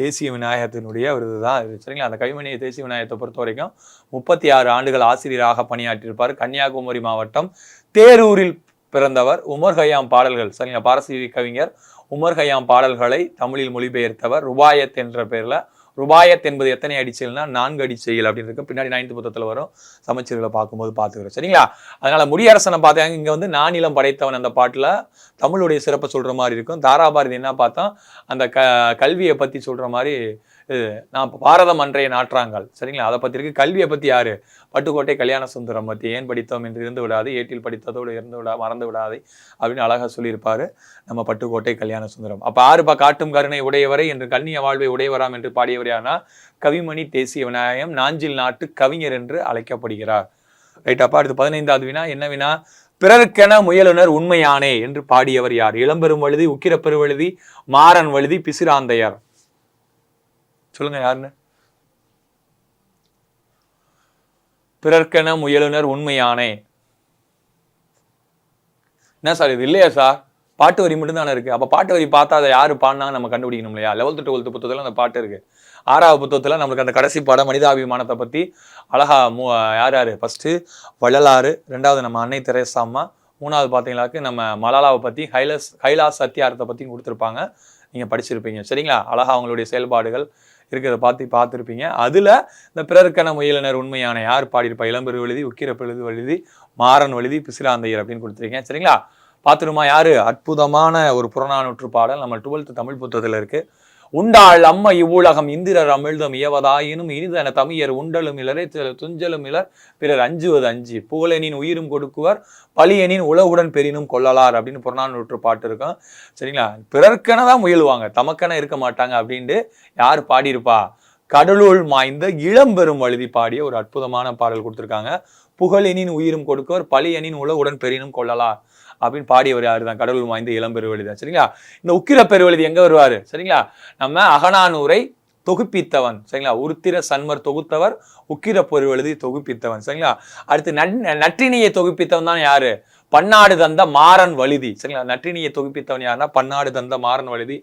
தேசிய விநாயகத்தினுடைய விருது தான் இது. சரிங்களா? அந்த கவிமணி தேசிய விநாயகத்தை பொறுத்த வரைக்கும் 36 ஆண்டுகள் ஆசிரியராக பணியாற்றியிருப்பார். கன்னியாகுமரி மாவட்டம் தேரூரில் பிறந்தவர். உமர் கய்யாம் பாடல்கள், சரிங்களா, பாரசீக கவிஞர் உமர் கய்யாம் பாடல்களை தமிழில் மொழிபெயர்த்தவர். ருபாயத் என்ற பேர்ல. ருபாயத் என்பது எத்தனை அடிச்செயல்னா 4 அடிச்செயல் அப்படின்னு இருக்கு. பின்னாடி 9th புத்தகத்துல வரும், சமச்சீர்களை பார்க்கும்போது பார்த்துக்கிறோம். சரிங்களா? அதனால முடியரசனை பார்த்தாங்க. இங்க வந்து நானிலம் படைத்தவன் அந்த பாட்டுல தமிழுடைய சிறப்பை சொல்ற மாதிரி இருக்கும். தாராபாரதி என்ன பார்த்தோம், அந்த கல்வியை பத்தி சொல்ற மாதிரி நான் பாரதம் அன்றைய நாற்றாங்கால். சரிங்களா? அதை பத்தி இருக்கு. கல்வியை பத்தி யாரு? பட்டுக்கோட்டை கல்யாண சுந்தரம் பத்தி. ஏன் படித்தோம் என்று இருந்து விடாது, ஏட்டில் படித்ததோடு மறந்து விடாது அப்படின்னு அழகா சொல்லியிருப்பாரு நம்ம பட்டுக்கோட்டை கல்யாண சுந்தரம். அப்ப ஆறுபா காட்டும் கருணை உடையவரை என்று கண்ணிய வாழ்வை உடையவராம் என்று பாடியவர் யாருன்னா கவிமணி தேசிய விநாயகம், நாஞ்சில் நாட்டு கவிஞர் என்று அழைக்கப்படுகிறார். ரைட்டாப்பா. அடுத்து 15வது வினா. என்ன வினா? பிறருக்கென முயலுனர் உண்மையானே என்று பாடியவர் யார்? இளம்பெரும் வழுதி, உக்கிரப்பெருவழுதி, மாறன் வழுதி, பிசிராந்தையர். சொல்லுங்க யாருன்னு. பிறர்க்கென முயலுனர் உண்மையானே. என்ன சார் இது? இல்லையா சார்? பாட்டு வரி மட்டும் தானே இருக்கு. அப்ப பாட்டு வரி பார்த்தா அதை யாரு பாடினாங்க நம்ம கண்டுபிடிக்கணும் இல்லையா? 11th 12th புத்தகத்துல அந்த பாட்டு இருக்கு. 6வது புத்தகத்துல நம்மளுக்கு அந்த கடைசி பாடம் மனிதாபிமானத்தை பத்தி அழகா யாரு ஃபர்ஸ்ட் வள்ளலாறு, 2வது நம்ம அன்னை தெரேசா அம்மா, 3வது பாத்தீங்களாக்கு நம்ம மலாலாவை பத்தி கைலாஸ் சத்தியாரத்தை பத்தி கொடுத்துருப்பாங்க. நீங்க படிச்சிருப்பீங்க. சரிங்களா? அழகா அவங்களுடைய செயல்பாடுகள் இருக்கிறத பார்த்துருப்பீங்க. அதுல இந்த பிறருக்கென முயலினர் உண்மையான யார் பாடியிருப்பா? இளம்பெரு வழுதி, உக்கிரப்பெழுது வழுதி, மாறன் வழுதி, பிசிராந்தையர் அப்படின்னு கொடுத்துருக்கீங்க. சரிங்களா? பார்த்துருமா யாரு? அற்புதமான ஒரு புறநானூற்று பாடல் நம்ம 12th தமிழ் புத்தகத்துல இருக்கு. உண்டாள் அம்ம இவ்வுலகம் இந்திரர் அமிழ்தம் இயவதாயினும் இனிதன தமியர் உண்டலும் இலரை துஞ்சலும் இலர் பிறர் அஞ்சுவது அஞ்சி புகழெனின் உயிரும் கொடுக்குவர் பழியனின் உலகுடன் பெரினும் கொள்ளலார் அப்படின்னு புறநானூற்று பாட்டு இருக்கும். சரிங்களா? பிறர்க்கெனதான் முயலுவாங்க, தமக்கென இருக்க மாட்டாங்க அப்படின்ட்டு யார் பாடியிருப்பா? கடலுள் மாய்ந்த இளம்பெரும் வழுதி பாடிய ஒரு அற்புதமான பாடல் கொடுத்துருக்காங்க. புகழெனின் உயிரும் கொடுக்குவர் பழியனின் உலகுடன் பெரினும் கொள்ளலார் அப்படின்னு பாடியவர் யாரு தான்? கடவுள் வாய்ந்த இளம்பெருவெளி தான். சரிங்களா? இந்த உக்கிர பெருவெளி எங்க வருவாரு? சரிங்களா? நம்ம அகநானூரை தொகுப்பித்தவன். சரிங்களா? உருத்திர சன்மர் தொகுத்தவர், உக்கிர பெருவெழுதி தொகுப்பித்தவன். சரிங்களா? அடுத்து நற்றினியை தொகுப்பித்தவன் தான் யாரு? பன்னாடு தந்த மாறன் வழுதி. சரிங்களா? நற்றினியை தொகுப்பித்தவன் யாருன்னா பன்னாடு தந்த மாறன் வழுதி.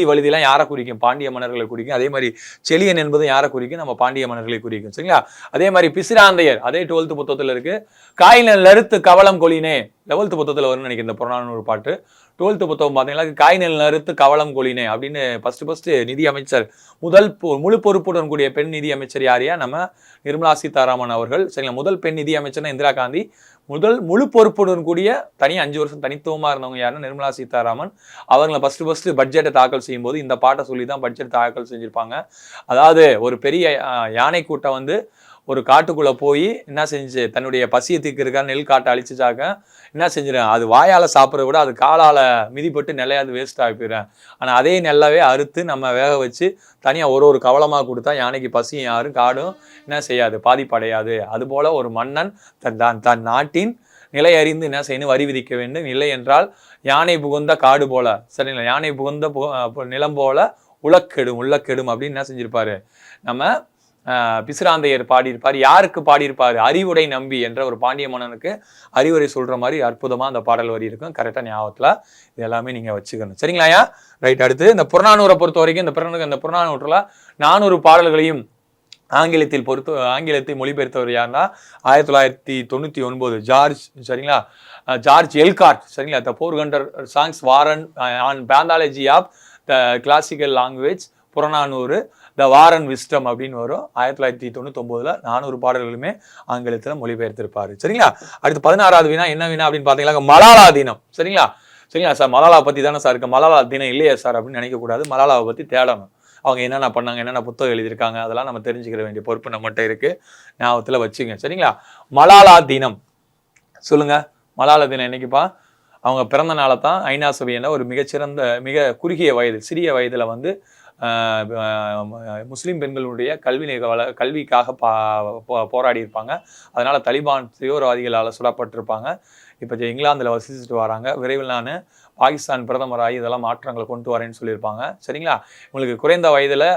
வழுதிலாம் யாரை குறிக்கும்? பாண்டிய மன்னர்களை குறிக்கும். அதே மாதிரி செலியன் என்பது யாரை குறிக்கும்? நம்ம பாண்டிய மன்னர்களை குறிக்கும். சரிங்களா? அதே மாதிரி பிசிராந்தையர், அதே 12th புத்தகத்துல இருக்கு. காய்நெல் அறுத்து கவலம் கொலினே, 11th புத்தகத்துல வரும்னு நினைக்கிறேன் இந்த புறநானூறு பாட்டு. 12th புத்தகம் பார்த்தீங்கன்னா காய்நெல் அறுத்து கவலம் கொலினே அப்படின்னு ஃபர்ஸ்ட் நிதி அமைச்சர், முழு பொறுப்புடன் கூடிய பெண் நிதி அமைச்சர் யாரையா? நம்ம நிர்மலா சீதாராமன் அவர்கள். சரிங்களா? முதல் பெண் நிதி அமைச்சர்னா இந்திரா காந்தி. முழு பொறுப்புடன் கூடிய 5 வருஷம் தனித்துவமா இருந்தவங்க யாருன்னா நிர்மலா சீதாராமன். அவங்களை ஃபர்ஸ்ட் பட்ஜெட்டை தாக்கல் செய்யும் போது இந்த பாட்டை சொல்லி தான் பட்ஜெட் தாக்கல் செஞ்சிருப்பாங்க. அதாவது ஒரு பெரிய யானை கூட்டம் வந்து ஒரு காட்டுக்குள்ள போய் என்ன செஞ்சு தன்னுடைய பசியை தீர்க்கிறதுக்காக நெல் காட்டை அழிச்சுச்சாக்க என்ன செஞ்சிடும்? அது வாயால சாப்பிட்றத விட அது காலால மிதிப்பட்டு நெல்லையாவது வேஸ்ட் ஆகி போயிடும். ஆனால் அதே நெல்லவே அறுத்து நம்ம வேக வச்சு தனியாக ஒரு கவலமாக கொடுத்தா யானைக்கு பசியும் யாரும் காடும் என்ன செய்யாது, பாதிப்படையாது. அதுபோல ஒரு மன்னன் தன் நாட்டின் நிலை அறிந்து என்ன செய்யணும்? வரி விதிக்க வேண்டும். இல்லை என்றால் யானை புகுந்த காடு போல, சரிங்களா? யானை புகுந்த நிலம் போல உள்ளக்கெடும் அப்படின்னு என்ன செஞ்சிருப்பாரு? நம்ம பிசிராந்தையர் பாடியிருப்பார். யாருக்கு பாடியிருப்பார்? அறிவுடை நம்பி என்ற ஒரு பாண்டிய மன்னனுக்கு அறிவுரை சொல்ற மாதிரி அற்புதமா அந்த பாடல் வரி இருக்கும். கரெக்டா ஞாபகத்துல இது எல்லாமே நீங்க வச்சுக்கணும். சரிங்களாயா? ரைட். அடுத்து இந்த புறநானூரை பொறுத்த வரைக்கும் இந்த புறநானூற்றுல 400 பாடல்களையும் ஆங்கிலத்தில் மொழிபெயர்த்தவர் யாருன்னா 1999 ஜார்ஜ். சரிங்களா? George L Hart. சரிங்களா? The 400 songs war and an anthology of the classical language Purananuru the war and wisdom அப்படின்னு வரும். 1999 400 பாடல்களுமே ஆங்கிலத்தில் மொழிபெயர்த்திருப்பாரு. சரிங்களா? அடுத்து 16வது வினா என்ன வினா அப்படின்னு பார்த்தீங்கன்னா மலாலா தினம். சரிங்களா சார், மலாலா பத்தி தானே சார் இருக்கு, மலாலா தினம் இல்லையா சார் அப்படின்னு நினைக்கக்கூடாது. மலாலாவை பத்தி தேடணும். அவங்க என்னென்ன பண்ணாங்க, என்னென்ன புத்தகம் எழுதியிருக்காங்க, அதெல்லாம் நம்ம தெரிஞ்சுக்கிற வேண்டிய பொறுப்பு நம்மகிட்ட இருக்கு. ஞாபகத்தில் வச்சுங்க. சரிங்களா? மலாலா தினம் சொல்லுங்க. மலாலா தினம் என்னைக்குப்பா? அவங்க பிறந்த நாளை தான் ஐநா சபையின ஒரு மிகச்சிறந்த மிக குறுகிய வயது சிறிய வயதுல வந்து முஸ்லீம் பெண்களுடைய கல்விக்காக போராடி இருப்பாங்க. அதனால தலிபான் தீவிரவாதிகளால் சுடப்பட்டிருப்பாங்க. இப்போ இங்கிலாந்தில் வசிச்சுட்டு வராங்க. விரைவில் நான் பாகிஸ்தான் பிரதமராகி இதெல்லாம் மாற்றங்களை கொண்டு வரேன்னு சொல்லியிருப்பாங்க. சரிங்களா? உங்களுக்கு குறைந்த வயதில்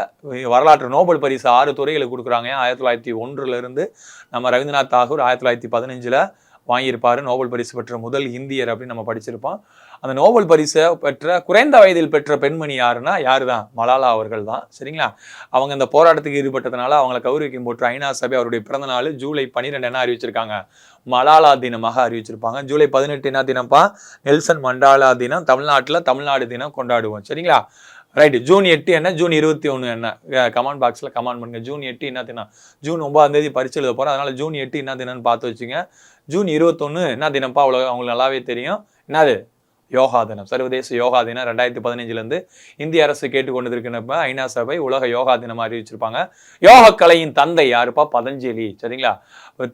வரலாற்று நோபல் பரிசு 6 துறைகளுக்கு கொடுக்குறாங்க. 1901 நம்ம ரவீந்திரநாத் தாகூர் 1915 வாங்கியிருப்பாரு. நோபல் பரிசு பெற்ற முதல் இந்தியர் அப்படின்னு நம்ம படிச்சிருப்போம். அந்த நோபல் பரிசை குறைந்த வயதில் பெற்ற பெண்மணி யாருன்னா தான்? மலாலா அவர்கள் தான். சரிங்களா? அவங்க இந்த போராட்டத்துக்கு ஈடுபட்டதுனால அவங்களை கௌரவிக்கும் போட்டு ஐநா சபை அவருடைய பிறந்த நாள் ஜூலை 12 என்ன அறிவிச்சிருக்காங்க? மலாலா தினமாக அறிவிச்சிருப்பாங்க. ஜூலை 18 என்ன தினம்ப்பா? நெல்சன் மண்டாலா தினம். தமிழ்நாடு தினம் கொண்டாடுவோம். சரிங்களா? ரைட். ஜூன் 8 என்ன? ஜூன் 21 என்ன? கமெண்ட் பாக்ஸில் கமெண்ட் பண்ணுங்க. ஜூன் 8 என்ன தினம்? ஜூன் 9 பரிசு எழுத போகிறோம். அதனால ஜூன் 8 என்ன தினம்னு பார்த்து வச்சுங்க. ஜூன் 21 என்ன தினம்ப்பா? அவங்களுக்கு நல்லாவே தெரியும். என்னது? யோகா தினம். சர்வதேச யோகா தினம் 2015 இந்திய அரசு கேட்டுக்கொண்டு இருக்கிறப்ப ஐநா சபை உலக யோகா தினம் அறிவிச்சிருப்பாங்க. யோக கலையின் தந்தை யாருப்பா? பதஞ்சலி. சரிங்களா?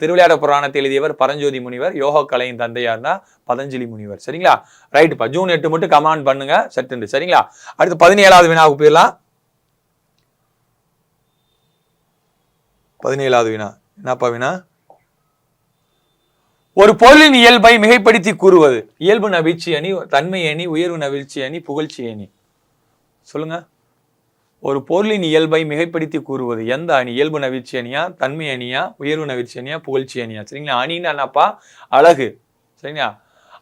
திருவிளையாட புராணத்தை எழுதியவர் பரஞ்சோதி முனிவர். யோக கலையின் தந்தை யாருன்னா பதஞ்சலி முனிவர். சரிங்களா? ரைட்டுப்பா. ஜூன் 8 மட்டும் கமெண்ட் பண்ணுங்க சட்டுண்டு. சரிங்களா? அடுத்து 17வது வினாவுக்கு போயிடலாம். 17வது வினா என்னப்பா வினா? ஒரு பொருளின் இயல்பை மிகைப்படுத்தி கூறுவது. இயல்பு நவிழ்ச்சி அணி, தன்மை அணி, உயர்வு நவிழ்ச்சி அணி, புகழ்ச்சி அணி. சொல்லுங்க. ஒரு பொருளின் இயல்பை மிகைப்படுத்தி கூறுவது எந்த அணி? இயல்பு நவிழ்ச்சி அணியா, தன்மை அணியா, உயர்வு நவிழ்ச்சி அணியா, புகழ்ச்சி அணியா? சரிங்களா? அணின்னாப்பா அழகு. சரிங்களா?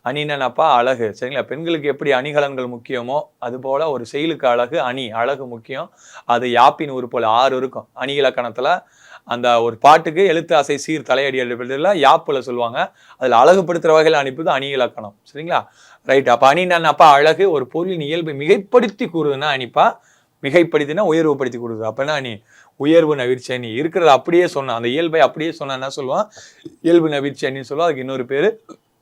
அணின்னாப்பா அழகு. சரிங்களா? பெண்களுக்கு எப்படி அணிகலன்கள் முக்கியமோ அது போல ஒரு செயலுக்கு அழகு முக்கியம். அது யாப்பின் உறுப்புல 6 இருக்கும். அணி இலக்கணத்துல அந்த ஒரு பாட்டுக்கு எழுத்து அசை சீர் தலையடி அடிப்படையில் யாப்புல சொல்லுவாங்க. அதில் அழகுபடுத்துகிற வகையில் அனுப்புது அணி இலக்கணம். சரிங்களா? ரைட். அப்போ அணின்னாப்பா அழகு. ஒரு பொருளின் இயல்பை மிகைப்படுத்தி கூறுதுன்னா அணிப்பா. மிகைப்படுத்தினா உயர்வுபடுத்தி கூறுது. அப்போனா அணி உயர்வு நவிழ்ச்சி அணி. இருக்கிறத அப்படியே சொன்னான், அந்த இயல்பை அப்படியே சொன்னா என்ன சொல்லுவான்? இயல்பு நவிழ்ச்சி அணின்னு சொல்லுவான். அதுக்கு இன்னொரு பேர்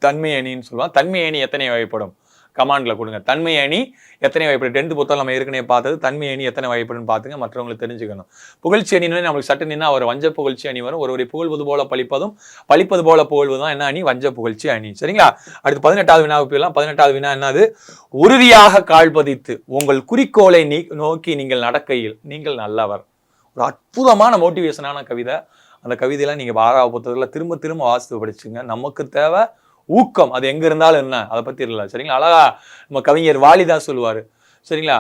தன்மை அணின்னு சொல்லுவான். தன்மை அணி எத்தனை வகைப்படும்? கமாண்ட்ல கொடுங்க. தன்மை அணி எத்தனை வகைப்படும்? 10th புத்தகம் நம்ம ஏற்கனவே பார்த்தது. தன்மை அணி எத்தனை வகைப்படும் பார்த்துங்க, மற்றவங்களுக்கு தெரிஞ்சுக்கணும். புகழ்ச்சி அணின்னு நம்மளுக்கு சட்டு நின்னா ஒரு வஞ்ச புகழ்ச்சி அணி வரும். ஒருவரை புகழ்வது போல பழிப்பதும் பழிப்பது போல புகழ்வதும் என்ன அணி? வஞ்ச புகழ்ச்சி அணி. சரிங்களா? அடுத்து 18வது வினாவுக்கு போயிடலாம். 18வது வினா என்னது? உறுதியாக கால்பதித்து உங்கள் குறிக்கோளை நோக்கி நீங்கள் நடக்கையில் நீங்கள் நல்லவர். ஒரு அற்புதமான மோட்டிவேஷனான கவிதை. அந்த கவிதையெல்லாம் நீங்க 6வது புத்தகத்துல திரும்ப திரும்ப வாசித்து படிச்சுங்க. நமக்கு தேவை ஊக்கம். அது எங்க இருந்தாலும் என்ன, அதை பத்தி இல்லை. சரிங்களா? அழகா நம்ம கவிஞர் வாலிதான் சொல்லுவாரு. சரிங்களா?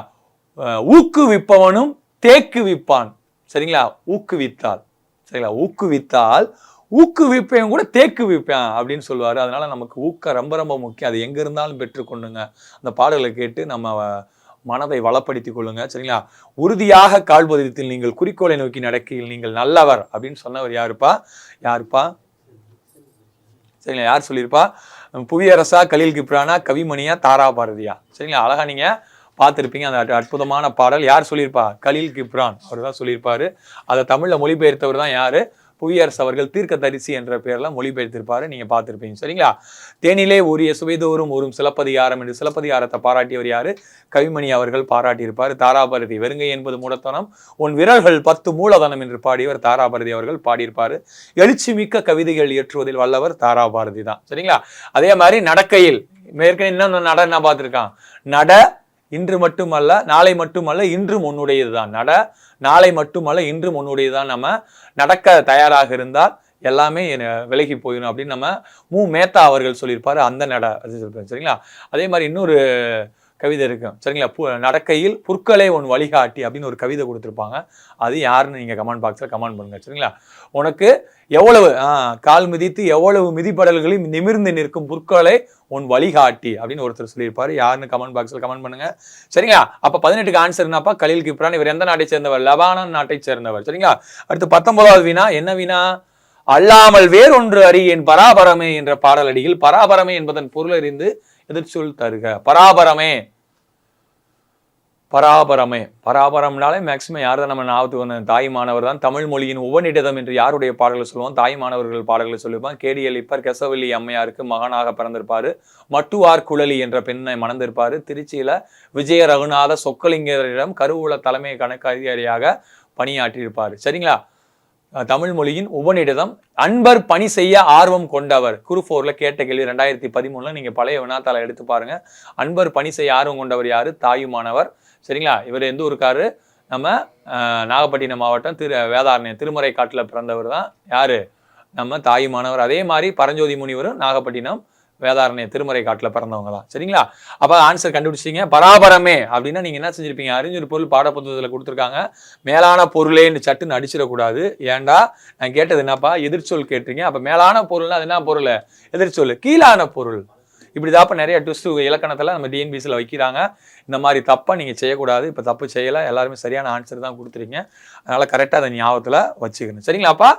ஊக்குவிப்பவனும் தேக்குவிப்பான். சரிங்களா? ஊக்குவித்தால், சரிங்களா, ஊக்குவித்தால் ஊக்குவிப்பையும் கூட தேக்குவிப்பான் அப்படின்னு சொல்லுவாரு. அதனால நமக்கு ஊக்கம் ரொம்ப ரொம்ப முக்கியம். அது எங்க இருந்தாலும் பெற்றுக்கொண்டுங்க. அந்த பாடலை கேட்டு நம்ம மனதை வளப்படுத்திக் கொள்ளுங்க. சரிங்களா? உறுதியாக கால்பதித்தில் நீங்கள் குறிக்கோளை நோக்கி நடக்கையில் நீங்கள் நல்லவர் அப்படின்னு சொன்னவர் யாருப்பா? சரிங்களா? யார் சொல்லியிருப்பா? புவியரசா, கலீல் கிப்ரானா, கவிமணியா, தாரா பாரதியா? சரிங்களா? அழகா நீங்க பார்த்துருப்பீங்க. அந்த அற்புதமான பாடல் யார் சொல்லியிருப்பா? கலீல் கிப்ரான் அவர் தான் சொல்லியிருப்பாரு. அதை தமிழ்ல மொழிபெயர்த்தவர் தான் யாரு? புவியரசு அவர்கள் தீர்க்கதரிசி என்ற பெயர்ல மொழிபெயர்த்திருப்பாரு. நீங்க பார்த்திருப்பீங்க. சரிங்களா? தேனிலே உரிய சுவைதோறும் ஒரு சிலப்பதிகாரம் என்று சிலப்பதிகாரத்தை பாராட்டியவர் யாரு? கவிமணி அவர்கள் பாராட்டியிருப்பாரு. தாராபாரதி வெறுங்கை என்பது மூடத்தனம், உன் விரல்கள் 10 மூலதனம் என்று பாடியவர் தாராபாரதி அவர்கள் பாடியிருப்பாரு. எழுச்சி மிக்க கவிதைகள் இயற்றுவதில் வல்லவர் தாராபாரதி தான். சரிங்களா? அதே மாதிரி நடக்கையில் ஏற்கனவே இன்னும் நட என்ன பார்த்திருக்கான்? நட இன்று மட்டுமல்ல, நாளை மட்டுமல்ல, இன்றும் உன்னுடையதுதான். நட நாளை மட்டுமல்ல, இன்றும் உன்னுடையதுதான். நம்ம நடக்க தயாராக இருந்தால் எல்லாமே விலகி போயிடும் அப்படின்னு நம்ம மேத்தா அவர்கள் சொல்லியிருப்பாரு. அந்த நட அது சொல்றேன். சரிங்களா? அதே மாதிரி இன்னொரு கவிதை இருக்கும். சரிங்களா? நடக்கையில் புற்களே உன் வழிகாட்டி அப்படின்னு ஒரு கவிதை கொடுத்துருப்பாங்க. அது யாருன்னு நீங்க கமெண்ட் பாக்ஸ்ல கமெண்ட் பண்ணுங்க. சரிங்களா? உனக்கு எவ்வளவு கால் மிதித்து எவ்வளவு மிதிப்படல்களையும் நிமிர்ந்து நிற்கும் புற்களே உன் வழிகாட்டி அப்படின்னு ஒருத்தர் சொல்லியிருப்பாரு. யாருன்னு கமெண்ட் பாக்ஸ்ல கமெண்ட் பண்ணுங்க. சரிங்களா? அப்ப 18க்கு ஆன்சர் என்னப்பா? கலீல் கிப்ரான். இவர் எந்த நாட்டை சேர்ந்தவர்? லெபானான் நாட்டை சேர்ந்தவர். சரிங்களா? அடுத்து 19வது வினா என்ன வினா? அல்லாமல் வேறொன்று அறியேன் பராபரமே என்ற பாடலடியில் பராபரமே என்பதன் பொருள் அறிந்து எதிர்ச்சொல் தருக. பராபரம்னாலே மேக்சிமம் யார் தான் நம்ம ஞாபகத்துக்கு தாய்மானவர் தான். தமிழ் மொழியின் உபநிடதம் என்று யாருடைய பாடல்களை சொல்லுவோம்? தாய்மானவர்கள் பாடல்களை சொல்லியிருப்பான். கேடிஎல் இப்பர் கெசவல்லி அம்மையாருக்கு மகனாக பிறந்திருப்பாரு. மட்டுவார் குழலி என்ற பெண்ணை மணந்திருப்பாரு. திருச்சியில விஜய ரகுநாத சொக்கலிங்கரிடம் கருவூல தலைமை கணக்காதிகாரியாக பணியாற்றியிருப்பாரு. சரிங்களா? தமிழ் மொழியின் உபநிடதம். அன்பர் பணி செய்ய ஆர்வம் கொண்டவர். குரூப் 4ல கேட்ட கேள்வி 2013 நீங்க பழைய வினாத்தாளை எடுத்து பாருங்க. அன்பர் பணி செய்ய ஆர்வம் கொண்டவர் யாரு? தாயுமானவர். சரிங்களா? இவர் எந்த ஊருக்காரு? நம்ம நாகப்பட்டினம் மாவட்டம் வேதாரண்யம் திருமறை காட்டுல பிறந்தவர் தான் யாரு? நம்ம தாயுமானவர். அதே மாதிரி பரஞ்சோதி முனிவரும் நாகப்பட்டினம் வேதாரண்ய திருமறை காட்டுல பிறந்தவங்க தான். சரிங்களா? அப்ப ஆன்சர் கண்டுபிடிச்சிங்க. பராபரமே அப்படின்னா நீங்க என்ன செஞ்சிருப்பீங்க? அறிஞர் பொருள் பாடப்புத்தகத்துல கொடுத்துருக்காங்க. மேலான பொருளேன்னு சட்டுன்னு அடிச்சிடக்கூடாது. ஏண்டா நான் கேட்டது என்னப்பா? எதிர்ச்சொல் கேட்டீங்க. அப்ப மேலான பொருள்னா அது என்ன பொருள்? எதிர்ச்சொல். கீழான பொருள். இப்படிதாப்ப நிறைய ட்விஸ்ட் இலக்கணத்துல நம்ம டிஎன்பிசியில் வைக்கிறாங்க. இந்த மாதிரி தப்பா நீங்க செய்யக்கூடாது. இப்ப தப்பு செய்யல. எல்லாருமே சரியான ஆன்சர் தான் கொடுத்துருக்கீங்க. அதனால கரெக்டா அதை ஞாபகத்துல வச்சுக்கணும். சரிங்களாப்பா?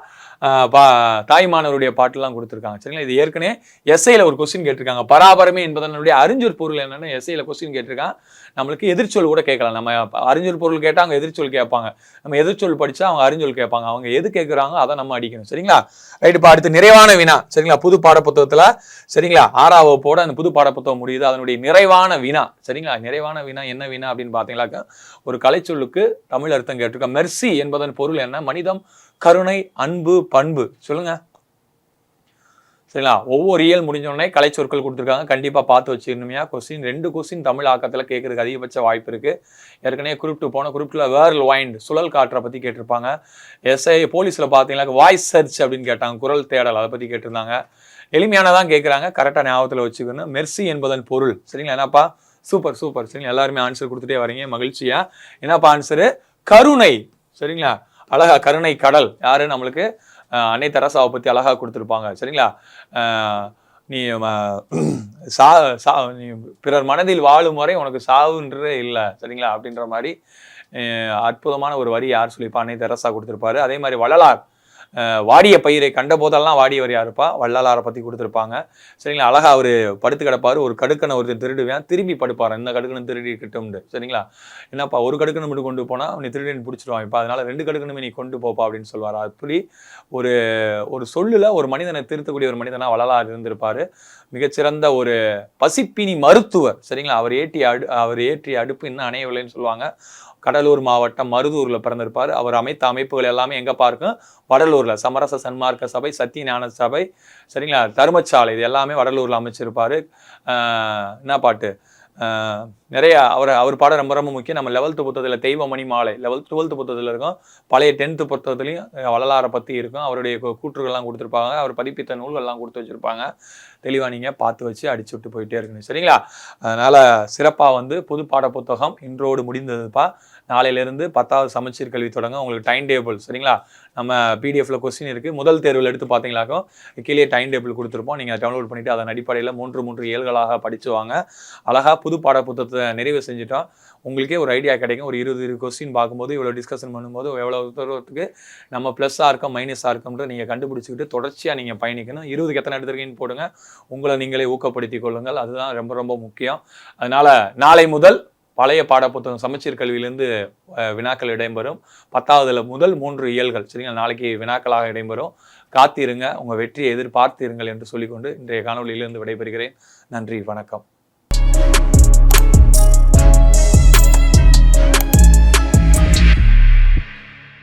தாய்மானவருடைய பாட்டுலாம் கொடுத்துருக்காங்க. சரிங்களா? இது ஏற்கனவே எஸ்ஐல ஒரு கொஸ்டின் கேட்டிருக்காங்க. பராபரமே என்பதனுடைய அறிஞர் பொருள் என்னன்னு எஸ்ஐல கொஸ்டின் கேட்டிருக்காங்க. நம்மளுக்கு எதிர்ச்சொல் கூட கேட்கலாம். நம்ம அறிஞர் பொருள் கேட்டா அவங்க எதிர்ச்சொல் கேட்பாங்க. நம்ம எதிர்ச்சொல் படிச்சா அவங்க அறிஞ்சொல் கேட்பாங்க. அவங்க எது கேட்குறாங்க அதை நம்ம அடிக்கணும். சரிங்களா? ரைட். இப்போ அடுத்து நிறைவான வினா. சரிங்களா? புது பாடப்புத்தகத்துல சரிங்களா 6ஆம் வகுப்போட அந்த புது பாடப்புத்தகம் முடியுது. அதனுடைய நிறைவான வினா. சரிங்களா? நிறைவான வினா என்ன வினா அப்படின்னு பாத்தீங்களாக்க ஒரு கலைச்சொல்லுக்கு தமிழ் அர்த்தம் கேட்டிருக்கோம். மெர்சி என்பதன் பொருள் என்ன? மனிதம், கருணை, அன்பு, பண்பு. சொல்லுங்க. சரிங்களா? ஒவ்வொரு இயல் முடிஞ்சோடனே கலை சொற்கள் கொடுத்துருக்காங்க. கண்டிப்பா பார்த்து வச்சுக்கணுமையா. கொஸ்டின் 2 கொஸ்டின் தமிழ் ஆக்கத்துல கேட்கறதுக்கு அதிகபட்ச வாய்ப்பு இருக்கு. ஏற்கனவே குரூப் 2 போன குரூப்ல வேர்ல் வைண்ட் சுழல் காற்றை பத்தி கேட்டிருப்பாங்க. எஸ்ஐ போலீஸ்ல பாத்தீங்கன்னா வாய்ஸ் சர்ச் அப்படின்னு கேட்டாங்க. குரல் தேடல் அதை பத்தி கேட்டிருந்தாங்க. எளிமையானதான் கேட்கறாங்க. கரெக்டா ஞாபகத்துல வச்சுக்கணும். மெர்சி என்பதன் பொருள். சரிங்களா? என்னப்பா? Super super. சரிங்களா? எல்லாருமே ஆன்சர் கொடுத்துட்டே வரீங்க. மகிழ்ச்சியா. என்னப்பா ஆன்சரு? கருணை. சரிங்களா? அழகா கருணை கடல். யாரு? நம்மளுக்கு அன்னை தெரசாவை பத்தி அழகா கொடுத்துருப்பாங்க. சரிங்களா? நீ நீ பிறர் மனதில் வாழும் வரை உனக்கு சாவுன்றே இல்லை. சரிங்களா? அப்படின்ற மாதிரி அற்புதமான ஒரு வரி யார் சொல்லியிருப்பா? அன்னை தெரசா கொடுத்துருப்பாரு. அதே மாதிரி வள்ளலார் வாடிய பயிரை கண்ட போதெல்லாம் வாடியவர் யாருப்பா? வள்ளலாரை பத்தி கொடுத்துருப்பாங்க. சரிங்களா? அழகா அவரு படுத்து கிடப்பாரு. ஒரு கடுக்கனை ஒருத்தர் திருடுவேன், திரும்பி படுப்பாரு. இந்த கடுக்கனை திருடிக்கிட்டோம்னு. சரிங்களா? என்னப்பா ஒரு கடுக்கனை மட்டும் கொண்டு போனா நீ திருடின்னு பிடிச்சிருவான். இப்போ அதனால 2 கடுக்கணுமே நீ கொண்டு போப்பா அப்படின்னு சொல்லுவார். அப்படி ஒரு சொல்லுல ஒரு மனிதனை திருத்தக்கூடிய ஒரு மனிதனா வள்ளலார் இருந்திருப்பாரு. மிகச்சிறந்த ஒரு பசிப்பினி மருத்துவர். சரிங்களா? அவர் ஏற்றிய அடுப்பு இன்னும் அணையவில்லைன்னு சொல்லுவாங்க. கடலூர் மாவட்டம் மருதூர்ல பிறந்திருப்பார். அவர் அமைத்த அமைப்புகள் எல்லாமே எங்க பார்க்கும்? வடலூர்ல சமரச சன்மார்க்க சபை, சத்திய ஞான சபை, சரிங்களா? தர்மசாலை, இது எல்லாமே வடலூர்ல அமைச்சிருப்பாரு. என்ன பாட்டு, நிறைய அவர் பாடம் ரொம்ப ரொம்ப முக்கியம். நம்ம 11th புத்தகத்தில் தெய்வமணி மாலை, 12th புத்தகத்தில் இருக்கும், பழைய 10th புத்தகத்துலையும் வள்ளலாரை பற்றி இருக்கும். அவருடைய கூற்றுகள்லாம் கொடுத்துருப்பாங்க, அவர் பதிப்பித்த நூல்கள்லாம் கொடுத்து வச்சுருப்பாங்க. தெளிவாக நீங்கள் பார்த்து வச்சு அடிச்சு விட்டு போயிட்டே இருக்கணும். சரிங்களா? அதனால் சிறப்பாக வந்து புது பாட புத்தகம் இன்றோடு முடிந்ததுப்பா. நாளையிலேருந்து 10வது சமச்சீர் கல்வி தொடங்க. உங்களுக்கு டைம் டேபிள், சரிங்களா? நம்ம பிடிஎஃப்ல கொஸ்டின் இருக்குது. முதல் தேர்வில் எடுத்து பார்த்தீங்களாக்கும் கீழே டைம் டேபிள் கொடுத்துருப்போம். நீங்கள் டவுன்லோட் பண்ணிவிட்டு அதன் அடிப்படையில் 3 இயல்களாக படித்து வாங்க. அழகாக புது பாட புத்தகத்தை நிறைவு செஞ்சுட்டோம். உங்களுக்கே ஒரு ஐடியா கிடைக்கும். ஒரு 20 கொஸ்டின் பார்க்கும்போது, இவ்வளோ டிஸ்கஷன் பண்ணும்போது எவ்வளோ தூரத்துக்கு நம்ம ப்ளஸ்ஸாக இருக்கோம் மைனஸாக இருக்கோம்ன்ற நீங்கள் கண்டுபிடிச்சிக்கிட்டு தொடர்ச்சியாக நீங்கள் பயணிக்கணும். 20க்கு எத்தனை எடுத்துருக்கீங்கன்னு போடுங்க. உங்களை நீங்களே ஊக்கப்படுத்திக் கொள்ளுங்கள். அதுதான் ரொம்ப ரொம்ப முக்கியம். அதனால் நாளை முதல் பழைய பாடப்புத்தகம் சமச்சீர் கல்வியிலேருந்து வினாக்கள் இடம்பெறும். 10வதுல முதல் 3 இயல்கள், சரிங்களா? நாளைக்கு வினாக்களாக இடம்பெறும். காத்திருங்க, உங்கள் வெற்றியை எதிர்பார்த்திருங்கள் என்று சொல்லிக்கொண்டு இன்றைய காணொலியிலிருந்து விடைபெறுகிறேன். நன்றி, வணக்கம்.